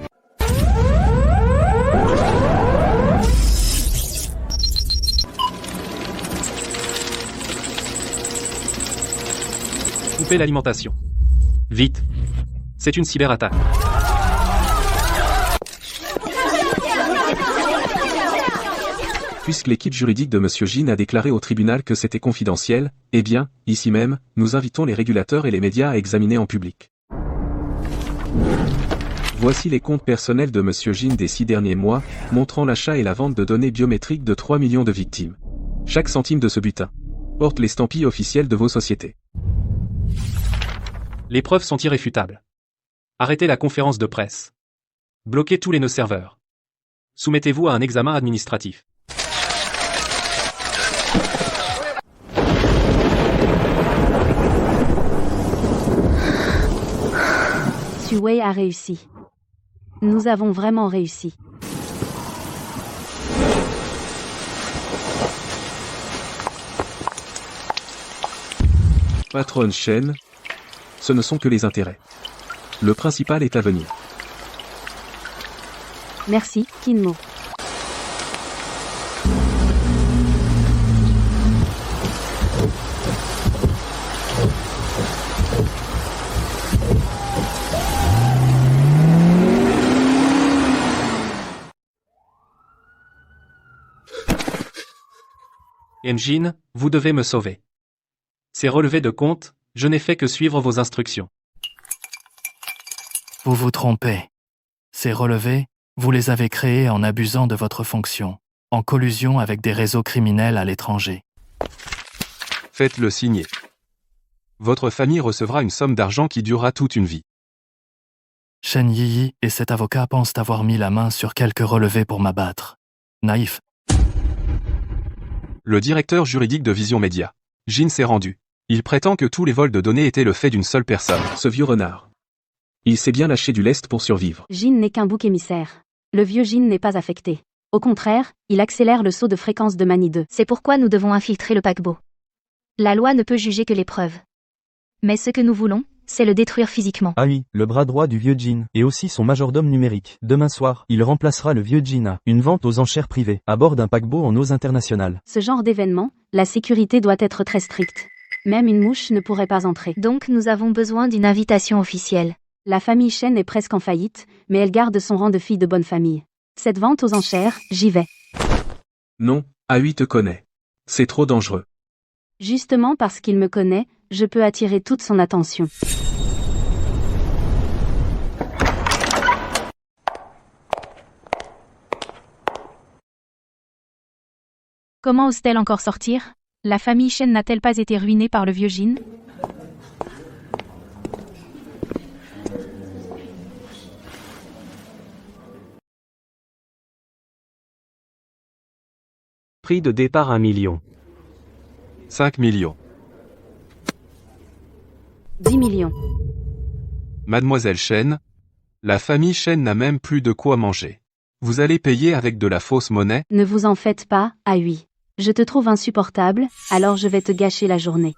Coupez l'alimentation. Vite. C'est une cyberattaque. Puisque l'équipe juridique de Monsieur Jin a déclaré au tribunal que c'était confidentiel, eh bien, ici même, nous invitons les régulateurs et les médias à examiner en public. Voici les comptes personnels de Monsieur Jin des 6 derniers mois, montrant l'achat et la vente de données biométriques de 3 millions de victimes. Chaque centime de ce butin porte l'estampille officielle de vos sociétés. Les preuves sont irréfutables. Arrêtez la conférence de presse. Bloquez tous les nœuds serveurs. Soumettez-vous à un examen administratif. Suwei a réussi. Nous avons vraiment réussi. Patronne Chen, ce ne sont que les intérêts. Le principal est à venir. Merci, Kinmo. Jin, vous devez me sauver. Ces relevés de compte, je n'ai fait que suivre vos instructions. Vous vous trompez. Ces relevés, vous les avez créés en abusant de votre fonction, en collusion avec des réseaux criminels à l'étranger. Faites-le signer. Votre famille recevra une somme d'argent qui durera toute une vie. Chen Yi et cet avocat pensent avoir mis la main sur quelques relevés pour m'abattre. Naïf. Le directeur juridique de Vision Média, Jin s'est rendu. Il prétend que tous les vols de données étaient le fait d'une seule personne, ce vieux renard. Il s'est bien lâché du lest pour survivre. Jin n'est qu'un bouc émissaire. Le vieux Jin n'est pas affecté. Au contraire, il accélère le saut de fréquence de Mani 2. C'est pourquoi nous devons infiltrer le paquebot. La loi ne peut juger que les preuves. Mais ce que nous voulons, c'est le détruire physiquement. Ah oui, le bras droit du vieux Jin, et aussi son majordome numérique. Demain soir, il remplacera le vieux Jin à une vente aux enchères privées, à bord d'un paquebot en eaux internationales. Ce genre d'événement, la sécurité doit être très stricte. Même une mouche ne pourrait pas entrer. Donc nous avons besoin d'une invitation officielle. La famille Shen est presque en faillite, mais elle garde son rang de fille de bonne famille. Cette vente aux enchères, j'y vais. Non, Aoi te connaît. C'est trop dangereux. Justement parce qu'il me connaît, je peux attirer toute son attention. Comment ose-t-elle encore sortir? La famille Shen n'a-t-elle pas été ruinée par le vieux Jin? Prix de départ 1 million. 5 millions. 10 millions. Mademoiselle Shen, la famille Shen n'a même plus de quoi manger. Vous allez payer avec de la fausse monnaie? Ne vous en faites pas, Aoi. Je te trouve insupportable, alors je vais te gâcher la journée.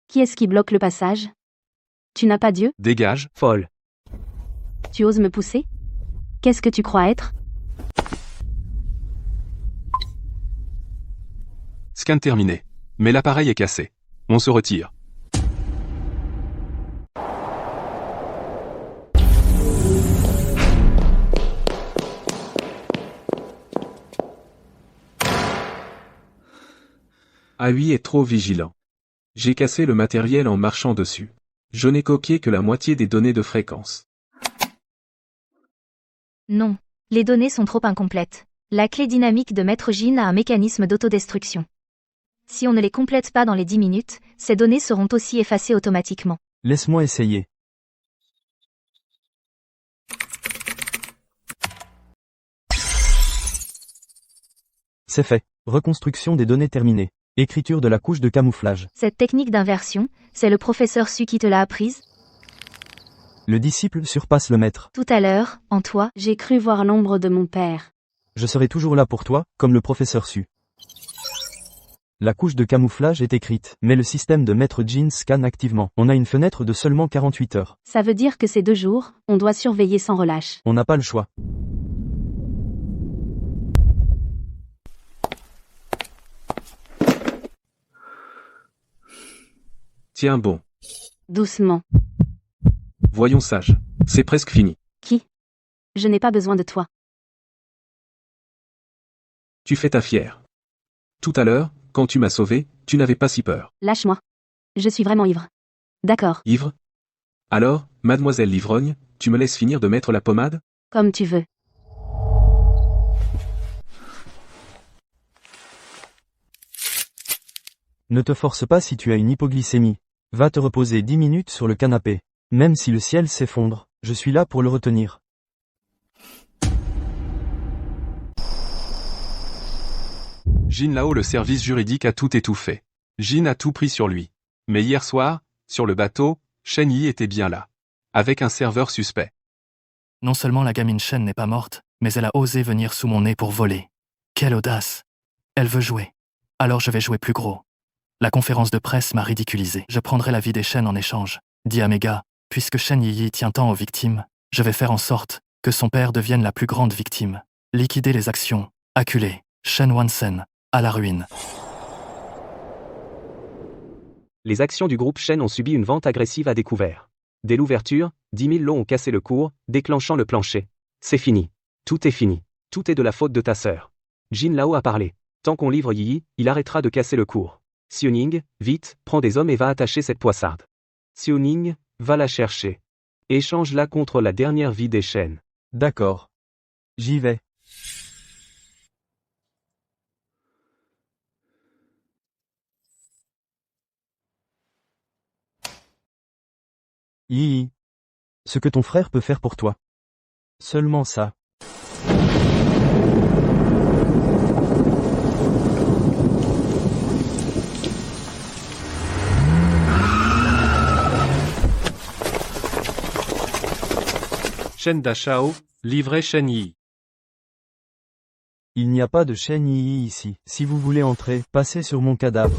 Qui est-ce qui bloque le passage? Tu n'as pas Dieu? Dégage. Folle. Tu oses me pousser? Qu'est-ce que tu crois être? Scan terminé. Mais l'appareil est cassé. On se retire. Aoi est trop vigilant. J'ai cassé le matériel en marchant dessus. Je n'ai copié que la moitié des données de fréquence. Non. Les données sont trop incomplètes. La clé dynamique de Maître Jin a un mécanisme d'autodestruction. Si on ne les complète pas dans les 10 minutes, ces données seront aussi effacées automatiquement. Laisse-moi essayer. C'est fait. Reconstruction des données terminée. Écriture de la couche de camouflage. Cette technique d'inversion, c'est le professeur Su qui te l'a apprise? Le disciple surpasse le maître. Tout à l'heure, en toi, J'ai cru voir l'ombre de mon père. Je serai toujours là pour toi, comme le professeur Su. La couche de camouflage est écrite, mais le système de Maître Jin scanne activement. On a une fenêtre de seulement 48 heures. Ça veut dire que ces 2 jours, on doit surveiller sans relâche. On n'a pas le choix. Tiens bon. Doucement. Voyons sage. C'est presque fini. Qui? Je n'ai pas besoin de toi. Tu fais ta fière. Tout à l'heure, quand tu m'as sauvé, tu n'avais pas si peur. Lâche-moi. Je suis vraiment ivre. D'accord, Ivre? Alors, mademoiselle l'ivrogne, tu me laisses finir de mettre la pommade? comme tu veux. Ne te force pas si tu as une hypoglycémie. Va te reposer 10 minutes sur le canapé. Même si le ciel s'effondre, je suis là pour le retenir. Jin là-haut, le service juridique a tout étouffé. Jin a tout pris sur lui. Mais hier soir, sur le bateau, Shen Yi était bien là. Avec un serveur suspect. Non seulement la gamine Shen n'est pas morte, mais elle a osé venir sous mon nez pour voler. Quelle audace! Elle veut jouer. Alors je vais jouer plus gros. La conférence de presse m'a ridiculisé. Je prendrai la vie des Shen en échange. Dis à mes gars, puisque Shen Yi tient tant aux victimes, je vais faire en sorte que son père devienne la plus grande victime. Liquider les actions. Acculer. Shen Wansen. À la ruine. Les actions du groupe Shen ont subi une vente agressive à découvert. Dès l'ouverture, 10 000 lots ont cassé le cours, déclenchant le plancher. C'est fini. Tout est fini. Tout est de la faute de ta sœur. Jin Lao a parlé. Tant qu'on livre Yi, il arrêtera de casser le cours. Xiuning, vite, prends des hommes et va attacher cette poissarde. Xiuning, va la chercher. Échange-la contre la dernière vie des Shen. D'accord. J'y vais. Yi. Ce que ton frère peut faire pour toi. Seulement ça. Shen Da Shao, livret Shen Yi. Il n'y a pas de Shen Yi ici. Si vous voulez entrer, passez sur mon cadavre.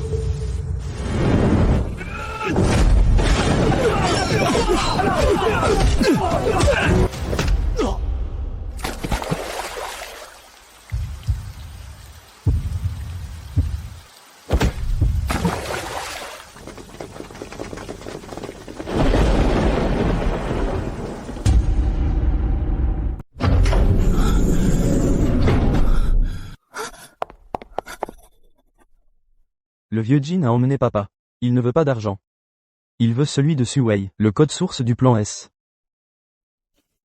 Le vieux Jin a emmené papa. Il ne veut pas d'argent. Il veut celui de Suwei, le code source du plan S.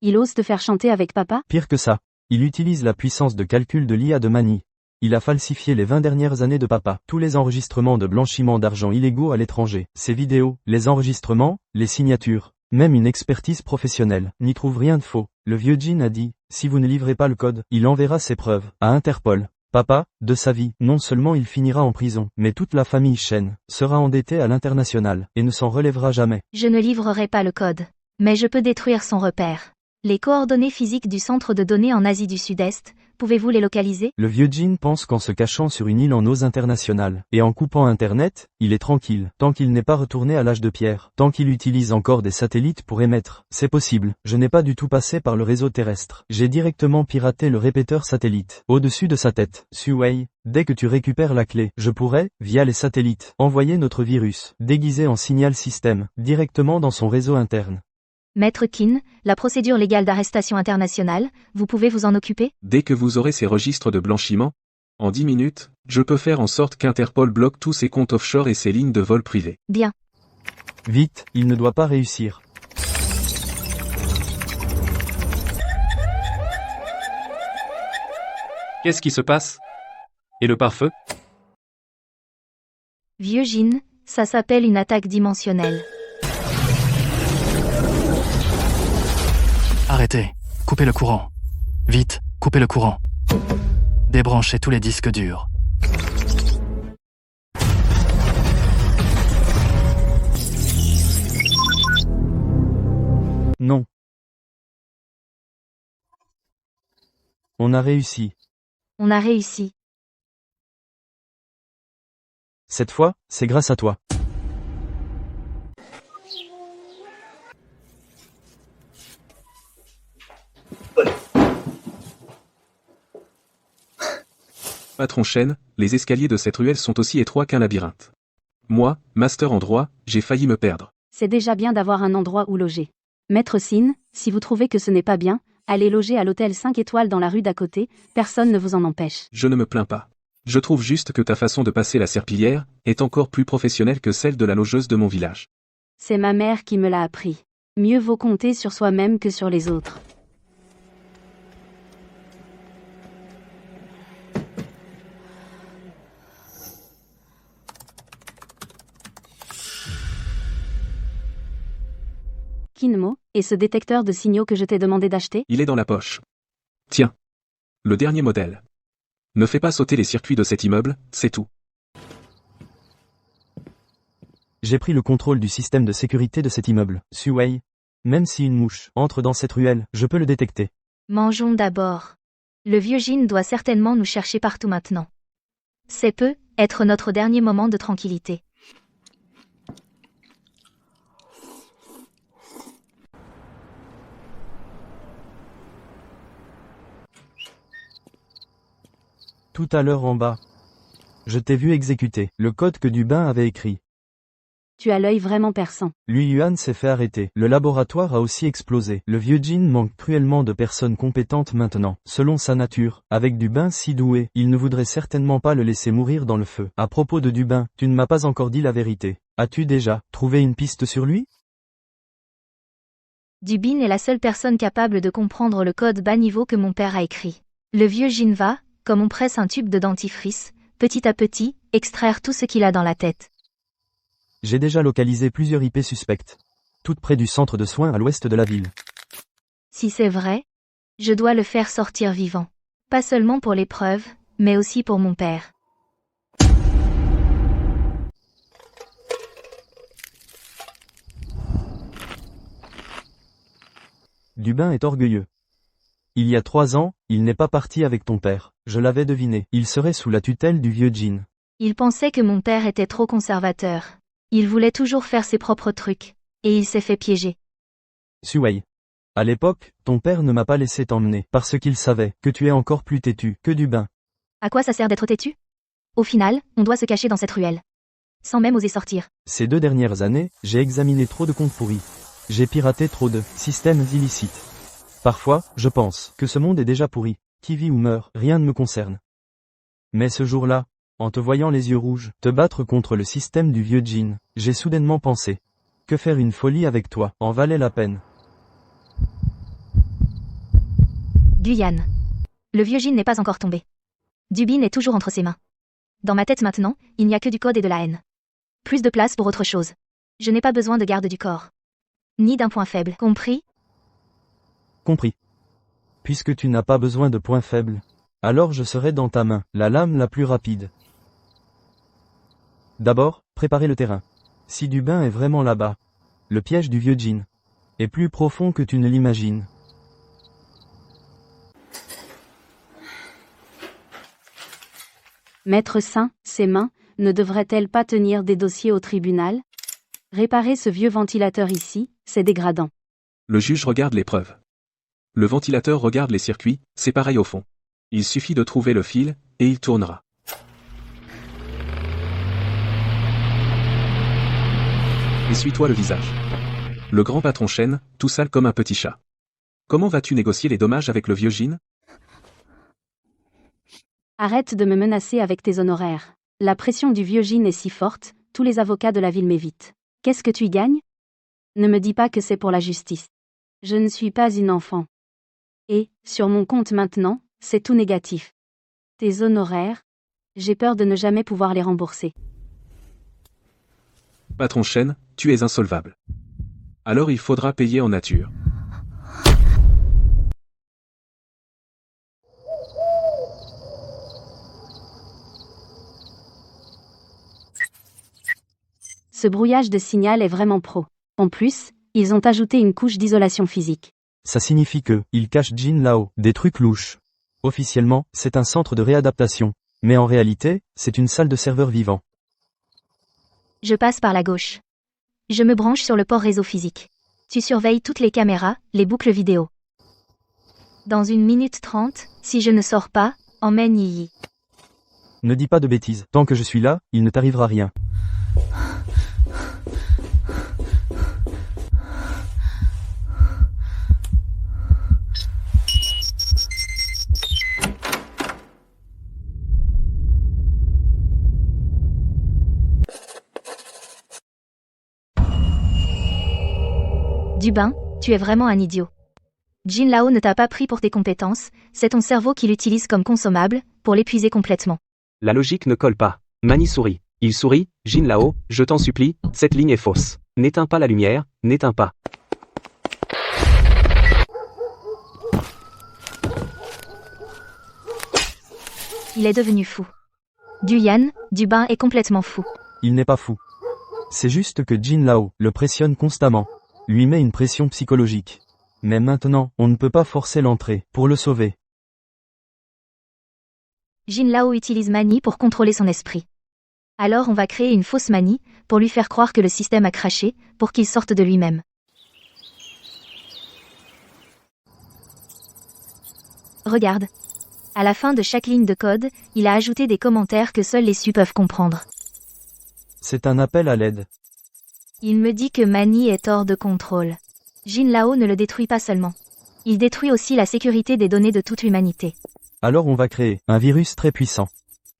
Il ose te faire chanter avec papa? Pire que ça. Il utilise la puissance de calcul de l'IA de Mani. Il a falsifié les 20 dernières années de papa. Tous les enregistrements de blanchiment d'argent illégaux à l'étranger, ses vidéos, les enregistrements, les signatures, même une expertise professionnelle, n'y trouve rien de faux. Le vieux Jin a dit, si vous ne livrez pas le code, il enverra ses preuves à Interpol. Papa, de sa vie, non seulement il finira en prison, mais toute la famille Shen sera endettée à l'international, et ne s'en relèvera jamais. Je ne livrerai pas le code. Mais je peux détruire son repère. Les coordonnées physiques du centre de données en Asie du Sud-Est, pouvez-vous les localiser? Le vieux Jin pense qu'en se cachant sur une île en eaux internationales, et en coupant Internet, il est tranquille, tant qu'il n'est pas retourné à l'âge de pierre, tant qu'il utilise encore des satellites pour émettre. C'est possible, je n'ai pas du tout passé par le réseau terrestre. J'ai directement piraté le répéteur satellite, au-dessus de sa tête. Suwei, dès que tu récupères la clé, je pourrai, via les satellites, envoyer notre virus, déguisé en signal système, directement dans son réseau interne. Maître Qin, la procédure légale d'arrestation internationale, vous pouvez vous en occuper? Dès que vous aurez ces registres de blanchiment, en 10 minutes, je peux faire en sorte qu'Interpol bloque tous ses comptes offshore et ses lignes de vol privées. Bien. Vite, il ne doit pas réussir. Qu'est-ce qui se passe? Et le pare-feu? Vieux Jin, ça s'appelle une attaque dimensionnelle. Arrêtez. Coupez le courant. Vite, coupez le courant. Débranchez tous les disques durs. Non. On a réussi. On a réussi. Cette fois, c'est grâce à toi. Patron Shen, les escaliers de cette ruelle sont aussi étroits qu'un labyrinthe. Moi, master en droit, j'ai failli me perdre. C'est déjà bien d'avoir un endroit où loger. Maître Sin, si vous trouvez que ce n'est pas bien, allez loger à l'hôtel 5 étoiles dans la rue d'à côté, personne ne vous en empêche. Je ne me plains pas. Je trouve juste que ta façon de passer la serpillière est encore plus professionnelle que celle de la logeuse de mon village. C'est ma mère qui me l'a appris. Mieux vaut compter sur soi-même que sur les autres. Kinmo, et ce détecteur de signaux que je t'ai demandé d'acheter? Il est dans la poche. Tiens. Le dernier modèle. Ne fais pas sauter les circuits de cet immeuble, c'est tout. J'ai pris le contrôle du système de sécurité de cet immeuble. Suwei. Même si une mouche entre dans cette ruelle, je peux le détecter. Mangeons d'abord. Le vieux Jin doit certainement nous chercher partout maintenant. C'est peut être notre dernier moment de tranquillité. Tout à l'heure en bas. Je t'ai vu exécuter le code que Dubin avait écrit. Tu as l'œil vraiment perçant. Lui Yuan s'est fait arrêter. Le laboratoire a aussi explosé. Le vieux Jin manque cruellement de personnes compétentes maintenant. Selon sa nature, avec Dubin si doué, il ne voudrait certainement pas le laisser mourir dans le feu. À propos de Dubin, tu ne m'as pas encore dit la vérité. As-tu déjà trouvé une piste sur lui? Dubin est la seule personne capable de comprendre le code bas niveau que mon père a écrit. Le vieux Jin va, comme on presse un tube de dentifrice, petit à petit, extraire tout ce qu'il a dans la tête. J'ai déjà localisé plusieurs IP suspectes. toute près du centre de soins à l'ouest de la ville. Si c'est vrai, je dois le faire sortir vivant. Pas seulement pour l'épreuve, mais aussi pour mon père. Dubin est orgueilleux. Il y a 3 ans, il n'est pas parti avec ton père. Je l'avais deviné. Il serait sous la tutelle du vieux Jin. Il pensait que mon père était trop conservateur. Il voulait toujours faire ses propres trucs. Et il s'est fait piéger. Suwei. À l'époque, ton père ne m'a pas laissé t'emmener, parce qu'il savait que tu es encore plus têtu que Dubin. À quoi ça sert d'être têtu? Au final, on doit se cacher dans cette ruelle. Sans même oser sortir. Ces 2 dernières années, j'ai examiné trop de comptes pourris. J'ai piraté trop de systèmes illicites. Parfois, je pense que ce monde est déjà pourri. Qui vit ou meurt, rien ne me concerne. Mais ce jour-là, en te voyant les yeux rouges, te battre contre le système du vieux Jin, j'ai soudainement pensé que faire une folie avec toi en valait la peine. Guyane. Le vieux Jin n'est pas encore tombé. Dubin est toujours entre ses mains. Dans ma tête maintenant, il n'y a que du code et de la haine. Plus de place pour autre chose. Je n'ai pas besoin de garde du corps. Ni d'un point faible, compris? Compris. Puisque tu n'as pas besoin de points faibles, alors je serai dans ta main, la lame la plus rapide. D'abord, préparez le terrain. Si Dubin est vraiment là-bas, le piège du vieux Jin est plus profond que tu ne l'imagines. Maître Saint, ses mains, ne devraient-elles pas tenir des dossiers au tribunal? Réparer ce vieux ventilateur ici, c'est dégradant. Le juge regarde les preuves. Le ventilateur regarde les circuits, c'est pareil au fond. Il suffit de trouver le fil, et il tournera. Essuie-toi le visage. Le grand patron chaîne, tout sale comme un petit chat. Comment vas-tu négocier les dommages avec le vieux Jin? Arrête de me menacer avec tes honoraires. La pression du vieux Jin est si forte, tous les avocats de la ville m'évitent. Qu'est-ce que tu y gagnes? Ne me dis pas que c'est pour la justice. Je ne suis pas une enfant. Et, sur mon compte maintenant, c'est tout négatif. Tes honoraires, j'ai peur de ne jamais pouvoir les rembourser. Patron chaîne, tu es insolvable. Alors il faudra payer en nature. Ce brouillage de signal est vraiment pro. En plus, ils ont ajouté une couche d'isolation physique. Ça signifie que, ils cachent Jin là-haut, des trucs louches. Officiellement, c'est un centre de réadaptation. Mais en réalité, c'est une salle de serveur vivant. Je passe par la gauche. Je me branche sur le port réseau physique. Tu surveilles toutes les caméras, les boucles vidéo. Dans 1 minute 30, si je ne sors pas, emmène Yi. Ne dis pas de bêtises. Tant que je suis là, il ne t'arrivera rien. Dubin, tu es vraiment un idiot. Jin Lao ne t'a pas pris pour tes compétences, c'est ton cerveau qui l'utilise comme consommable, pour l'épuiser complètement. La logique ne colle pas. Mani sourit. Il sourit, Jin Lao, je t'en supplie, cette ligne est fausse. N'éteins pas la lumière, n'éteins pas. Il est devenu fou. Guyan, Dubin est complètement fou. Il n'est pas fou. C'est juste que Jin Lao le pressionne constamment. Lui met une pression psychologique. Mais maintenant, on ne peut pas forcer l'entrée, pour le sauver. Jin Lao utilise Mani pour contrôler son esprit. Alors on va créer une fausse Mani, pour lui faire croire que le système a craché, pour qu'il sorte de lui-même. Regarde. À la fin de chaque ligne de code, il a ajouté des commentaires que seuls les SU peuvent comprendre. C'est un appel à l'aide. Il me dit que Mani est hors de contrôle. Jin Lao ne le détruit pas seulement. Il détruit aussi la sécurité des données de toute l'humanité. Alors on va créer un virus très puissant.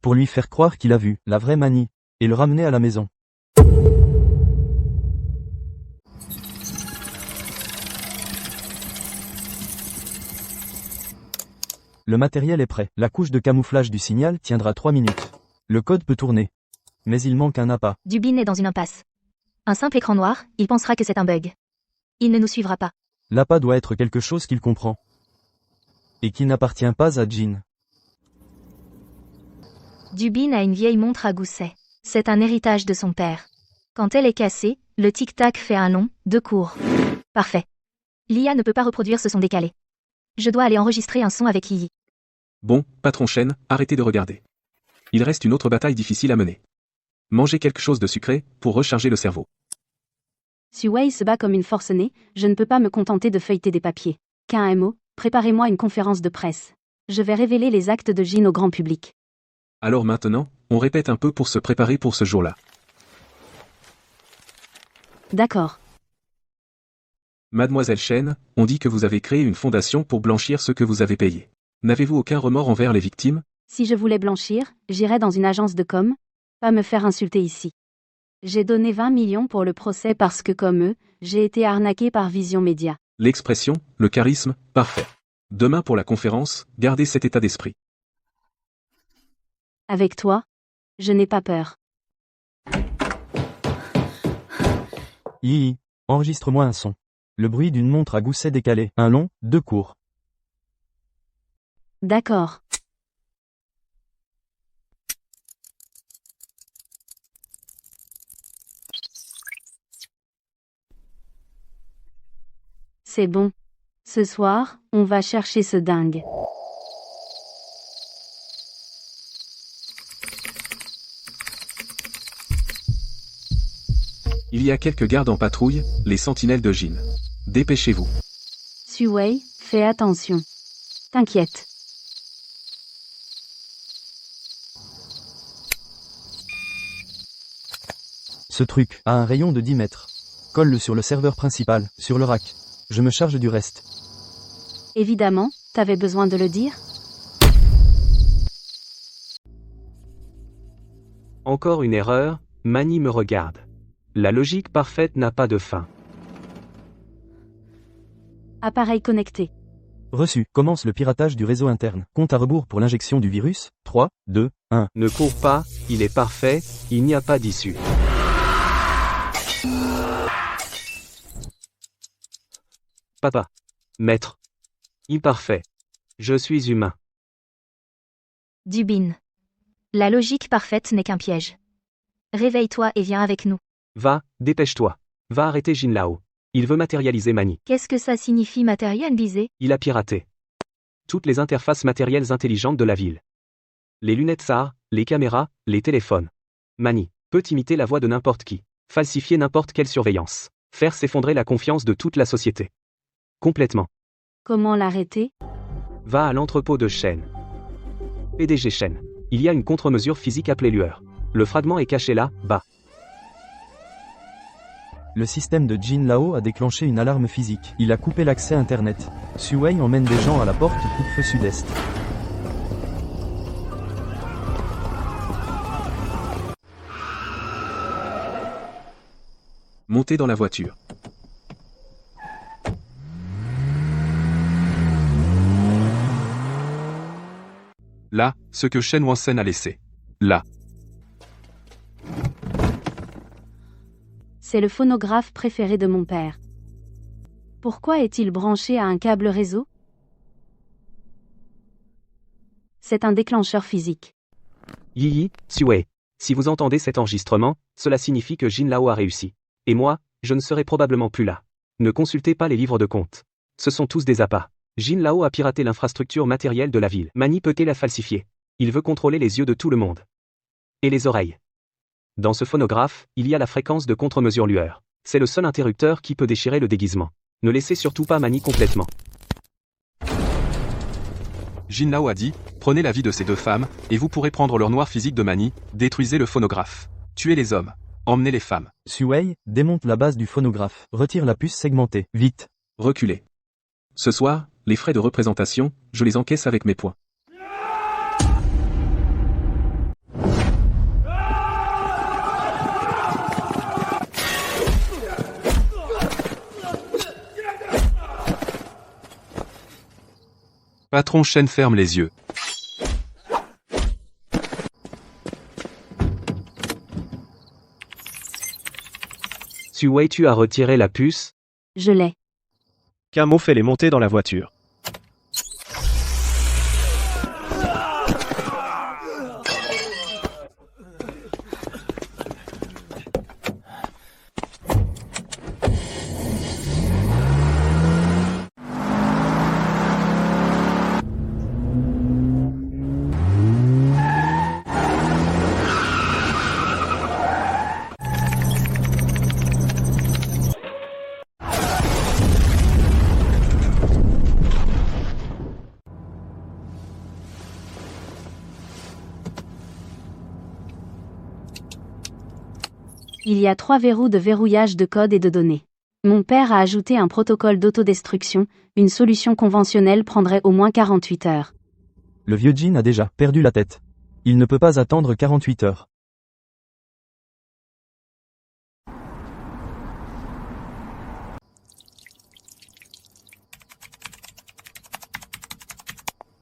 Pour lui faire croire qu'il a vu la vraie Mani, et le ramener à la maison. Le matériel est prêt. La couche de camouflage du signal tiendra 3 minutes. Le code peut tourner. Mais il manque un appât. Dubin est dans une impasse. Un simple écran noir, il pensera que c'est un bug. Il ne nous suivra pas. L'appât doit être quelque chose qu'il comprend. Et qui n'appartient pas à Jin. Dubin a une vieille montre à gousset. C'est un héritage de son père. Quand elle est cassée, le tic-tac fait un long, 2 courts. Parfait. L'IA ne peut pas reproduire ce son décalé. Je dois aller enregistrer un son avec Yi. Bon, patron Shen, arrêtez de regarder. Il reste une autre bataille difficile à mener. Mangez quelque chose de sucré, pour recharger le cerveau. Suwei se bat comme une forcenée, je ne peux pas me contenter de feuilleter des papiers. Qu'un mot, préparez-moi une conférence de presse. Je vais révéler les actes de Jin au grand public. Alors maintenant, on répète un peu pour se préparer pour ce jour-là. D'accord. Mademoiselle Shen, on dit que vous avez créé une fondation pour blanchir ce que vous avez payé. N'avez-vous aucun remords envers les victimes? Si je voulais blanchir, j'irais dans une agence de com. Pas me faire insulter ici. J'ai donné 20 millions pour le procès parce que comme eux, j'ai été arnaqué par Vision Média. L'expression, le charisme, parfait. Demain pour la conférence, gardez cet état d'esprit. Avec toi, je n'ai pas peur. Yi, enregistre-moi un son. Le bruit d'une montre à gousset décalé. Un long, 2 courts. D'accord. C'est bon. Ce soir, on va chercher ce dingue. Il y a quelques gardes en patrouille, les sentinelles de Jin. Dépêchez-vous. Suwei, fais attention. T'inquiète. Ce truc a un rayon de 10 mètres. Colle-le sur le serveur principal, sur le rack. Je me charge du reste. Évidemment, t'avais besoin de le dire? Encore une erreur, Mani me regarde. La logique parfaite n'a pas de fin. Appareil connecté. Reçu. Commence le piratage du réseau interne. Compte à rebours pour l'injection du virus. 3, 2, 1. Ne cours pas, il est parfait, il n'y a pas d'issue. Papa. Maître. Imparfait. Je suis humain. Dubin. La logique parfaite n'est qu'un piège. Réveille-toi et viens avec nous. Va, dépêche-toi. Va arrêter Jin Lao. Il veut matérialiser Mani. Qu'est-ce que ça signifie matérialiser? Il a piraté toutes les interfaces matérielles intelligentes de la ville. Les lunettes SAR, les caméras, les téléphones. Mani peut imiter la voix de n'importe qui, falsifier n'importe quelle surveillance, faire s'effondrer la confiance de toute la société. Complètement. Comment l'arrêter? Va à l'entrepôt de Shen. PDG Shen. Il y a une contre-mesure physique appelée lueur. Le fragment est caché là, bas. Le système de Jin Lao a déclenché une alarme physique. Il a coupé l'accès Internet. Suwei emmène des gens à la porte coupe-feu sud-est. Montez dans la voiture. Là, ce que Shen Wansen a laissé. Là. C'est le phonographe préféré de mon père. Pourquoi est-il branché à un câble réseau? C'est un déclencheur physique. Yi, Suwei. Si vous entendez cet enregistrement, cela signifie que Jin Lao a réussi. Et moi, je ne serai probablement plus là. Ne consultez pas les livres de compte. Ce sont tous des appâts. Jin Lao a piraté l'infrastructure matérielle de la ville. Mani peut-il la falsifier? Il veut contrôler les yeux de tout le monde. Et les oreilles. Dans ce phonographe, il y a la fréquence de contre-mesure lueur. C'est le seul interrupteur qui peut déchirer le déguisement. Ne laissez surtout pas Mani complètement. Jin Lao a dit, prenez la vie de ces 2 femmes, et vous pourrez prendre leur noir physique de Mani, détruisez le phonographe. Tuez les hommes. Emmenez les femmes. Suwei, démonte la base du phonographe. Retire la puce segmentée. Vite. Reculez. Ce soir, les frais de représentation, je les encaisse avec mes points. Patron Shen ferme les yeux. Suwei, tu as retiré la puce? Je l'ai. Camo fait les monter dans la voiture. Il y a 3 verrous de verrouillage de code et de données. Mon père a ajouté un protocole d'autodestruction, une solution conventionnelle prendrait au moins 48 heures. Le vieux Jin a déjà perdu la tête. Il ne peut pas attendre 48 heures.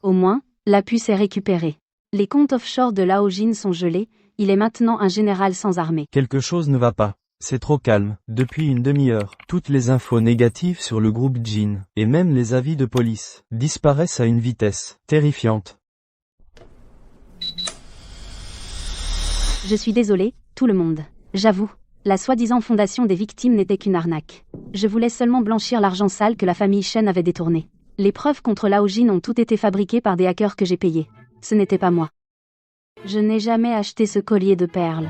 Au moins, la puce est récupérée. Les comptes offshore de Lao Jin sont gelés, il est maintenant un général sans armée. Quelque chose ne va pas. C'est trop calme. Depuis une demi-heure, toutes les infos négatives sur le groupe Jin, et même les avis de police, disparaissent à une vitesse terrifiante. Je suis désolé, tout le monde. J'avoue, la soi-disant fondation des victimes n'était qu'une arnaque. Je voulais seulement blanchir l'argent sale que la famille Shen avait détourné. Les preuves contre Lao Jin ont toutes été fabriquées par des hackers que j'ai payés. Ce n'était pas moi. Je n'ai jamais acheté ce collier de perles.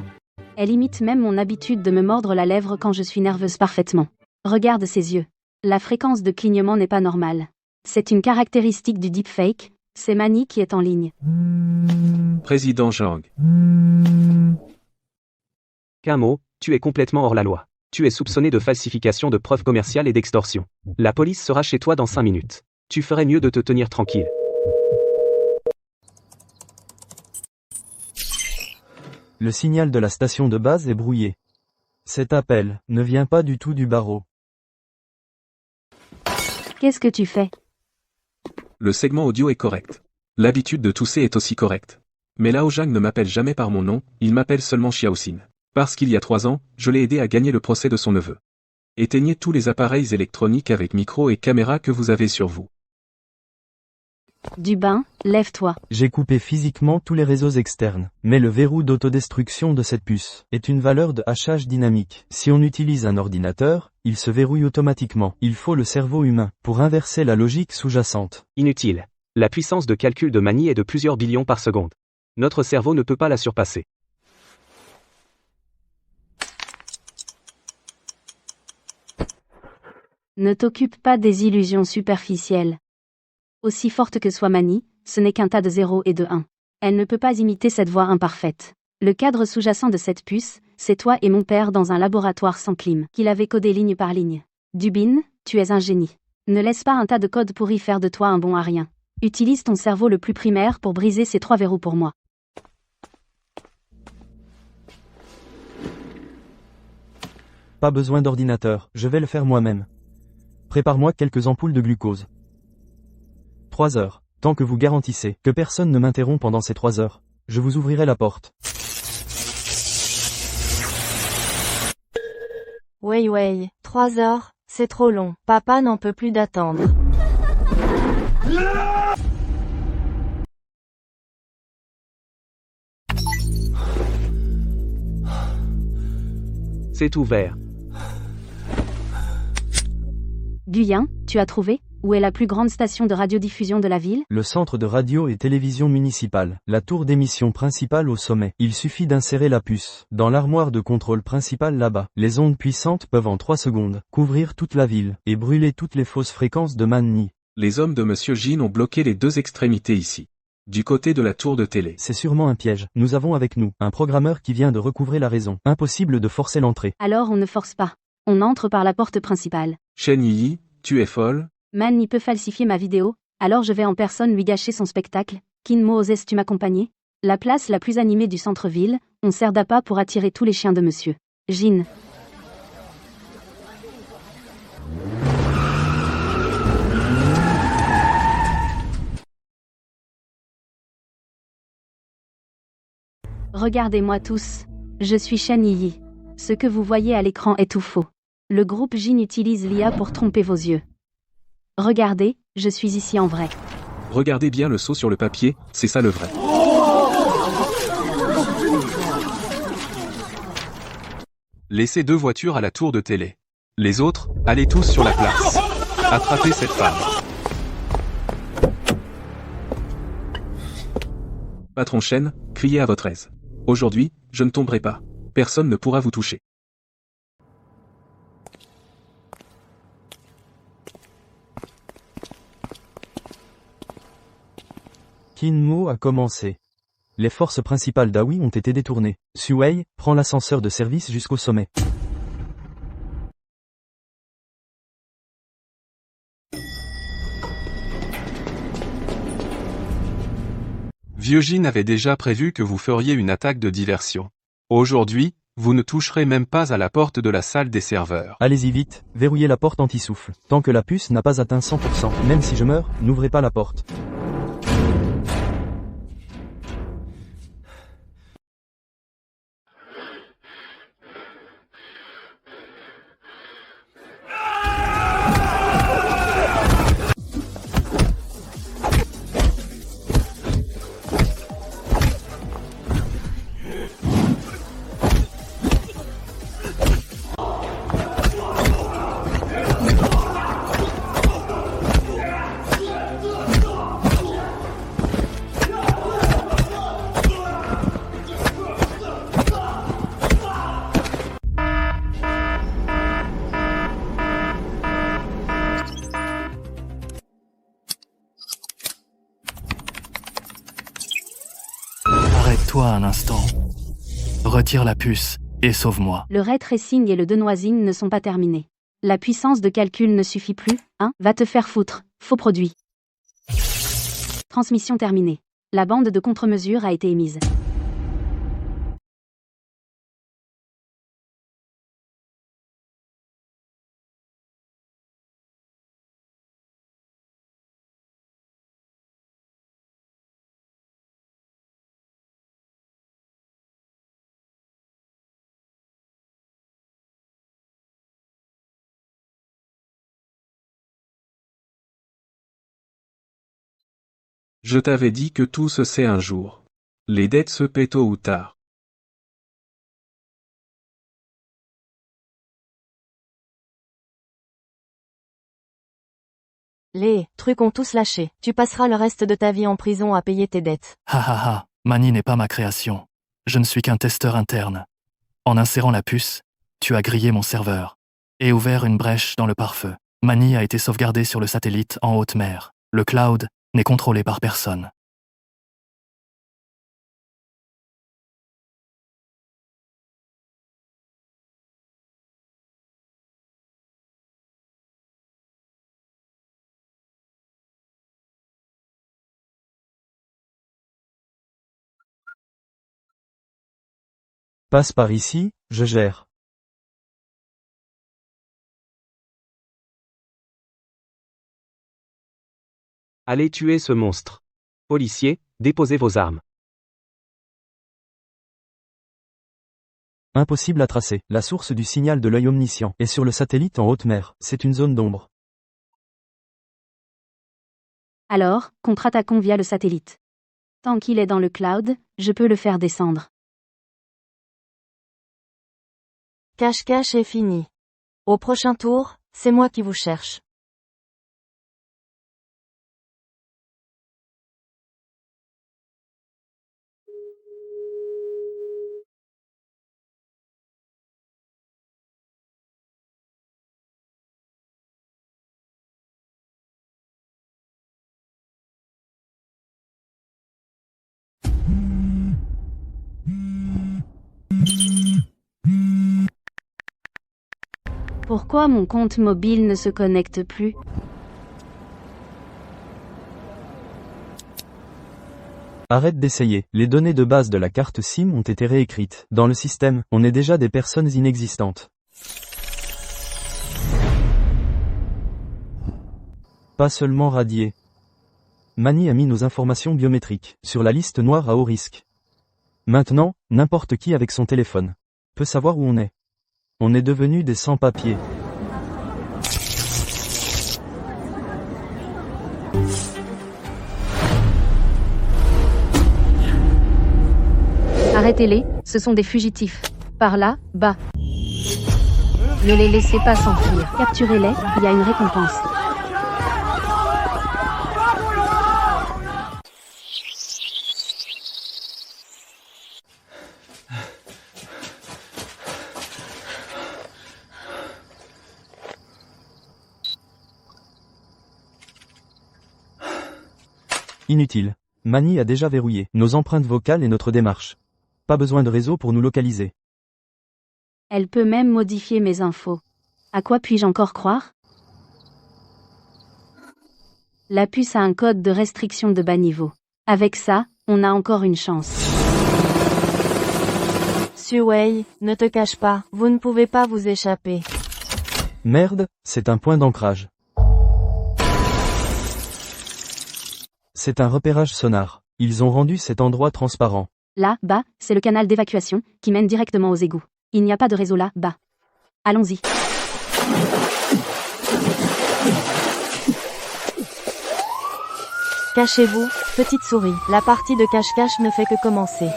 Elle imite même mon habitude de me mordre la lèvre quand je suis nerveuse parfaitement. Regarde ses yeux. La fréquence de clignement n'est pas normale. C'est une caractéristique du deepfake, c'est Manny qui est en ligne. Président Zhang. Camo, tu es complètement hors la loi. Tu es soupçonné de falsification de preuves commerciales et d'extorsion. La police sera chez toi dans 5 minutes. Tu ferais mieux de te tenir tranquille. Le signal de la station de base est brouillé. Cet appel ne vient pas du tout du barreau. Qu'est-ce que tu fais? Le segment audio est correct. L'habitude de tousser est aussi correcte. Mais Lao Zhang ne m'appelle jamais par mon nom, il m'appelle seulement Xiaoxin. Parce qu'il y a 3 ans, je l'ai aidé à gagner le procès de son neveu. Éteignez tous les appareils électroniques avec micro et caméra que vous avez sur vous. Dubin, lève-toi. J'ai coupé physiquement tous les réseaux externes, mais le verrou d'autodestruction de cette puce est une valeur de hachage dynamique. Si on utilise un ordinateur, il se verrouille automatiquement. Il faut le cerveau humain pour inverser la logique sous-jacente. Inutile. La puissance de calcul de Manny est de plusieurs billions par seconde. Notre cerveau ne peut pas la surpasser. Ne t'occupe pas des illusions superficielles. Aussi forte que soit Manny, ce n'est qu'un tas de 0 et de 1. Elle ne peut pas imiter cette voix imparfaite. Le cadre sous-jacent de cette puce, c'est toi et mon père dans un laboratoire sans clim, qu'il avait codé ligne par ligne. Dubin, tu es un génie. Ne laisse pas un tas de codes pourris faire de toi un bon à rien. Utilise ton cerveau le plus primaire pour briser ces 3 verrous pour moi. Pas besoin d'ordinateur, je vais le faire moi-même. Prépare-moi quelques ampoules de glucose. 3 heures. Tant que vous garantissez que personne ne m'interrompt pendant ces 3 heures, je vous ouvrirai la porte. Wei, 3 heures, c'est trop long. Papa n'en peut plus d'attendre. C'est ouvert. Guyen, tu as trouvé? Où est la plus grande station de radiodiffusion de la ville? Le centre de radio et télévision municipale, la tour d'émission principale au sommet. Il suffit d'insérer la puce dans l'armoire de contrôle principale là-bas. Les ondes puissantes peuvent en 3 secondes couvrir toute la ville et brûler toutes les fausses fréquences de Manny. Les hommes de Monsieur Jin ont bloqué les 2 extrémités ici. Du côté de la tour de télé. C'est sûrement un piège. Nous avons avec nous un programmeur qui vient de recouvrer la raison. Impossible de forcer l'entrée. Alors on ne force pas. On entre par la porte principale. Shen Yi, tu es folle? Manny peut falsifier ma vidéo, alors je vais en personne lui gâcher son spectacle. Kinmo, oses-tu m'accompagner? La place la plus animée du centre-ville, on sert d'appât pour attirer tous les chiens de Monsieur Jin. Regardez-moi tous. Je suis Shen Yi. Ce que vous voyez à l'écran est tout faux. Le groupe Jin utilise l'IA pour tromper vos yeux. Regardez, je suis ici en vrai. Regardez bien le sceau sur le papier, c'est ça le vrai. Laissez 2 voitures à la tour de télé. Les autres, allez tous sur la place. Attrapez cette femme. Patron Shen, criez à votre aise. Aujourd'hui, je ne tomberai pas. Personne ne pourra vous toucher. Kinmo a commencé. Les forces principales d'Aoi ont été détournées. Suwei prend l'ascenseur de service jusqu'au sommet. Vieux Jin avait déjà prévu que vous feriez une attaque de diversion. Aujourd'hui, vous ne toucherez même pas à la porte de la salle des serveurs. Allez-y vite, verrouillez la porte anti-souffle. Tant que la puce n'a pas atteint 100%, même si je meurs, n'ouvrez pas la porte. Arrête-toi un instant. Retire la puce, et sauve-moi. Le ray tracing et le denoising ne sont pas terminés. La puissance de calcul ne suffit plus, hein, va te faire foutre, faux produit. Transmission terminée. La bande de contre-mesure a été émise. Je t'avais dit que tout se sait un jour. Les dettes se paient tôt ou tard. Les trucs ont tous lâché. Tu passeras le reste de ta vie en prison à payer tes dettes. Ha ha ha, Mani n'est pas ma création. Je ne suis qu'un testeur interne. En insérant la puce, tu as grillé mon serveur et ouvert une brèche dans le pare-feu. Mani a été sauvegardé sur le satellite en haute mer. Le cloud n'est contrôlé par personne. Passe par ici, je gère. Allez tuer ce monstre. Policiers, déposez vos armes. Impossible à tracer. La source du signal de l'œil omniscient est sur le satellite en haute mer. C'est une zone d'ombre. Alors, contre-attaquons via le satellite. Tant qu'il est dans le cloud, je peux le faire descendre. Cache-cache est fini. Au prochain tour, c'est moi qui vous cherche. Pourquoi mon compte mobile ne se connecte plus? Arrête d'essayer. Les données de base de la carte SIM ont été réécrites. Dans le système, on est déjà des personnes inexistantes. Pas seulement radié. Mani a mis nos informations biométriques sur la liste noire à haut risque. Maintenant, n'importe qui avec son téléphone peut savoir où on est. On est devenus des sans-papiers. Arrêtez-les, ce sont des fugitifs. Par là, bas. Ne les laissez pas s'enfuir. Capturez-les, il y a une récompense. Inutile. Manny a déjà verrouillé nos empreintes vocales et notre démarche. Pas besoin de réseau pour nous localiser. Elle peut même modifier mes infos. À quoi puis-je encore croire? La puce a un code de restriction de bas niveau. Avec ça, on a encore une chance. Suwei, ne te cache pas, vous ne pouvez pas vous échapper. Merde, c'est un point d'ancrage. C'est un repérage sonar. Ils ont rendu cet endroit transparent. Là, bas, c'est le canal d'évacuation, qui mène directement aux égouts. Il n'y a pas de réseau là, bas. Allons-y. Cachez-vous, petite souris, la partie de cache-cache ne fait que commencer.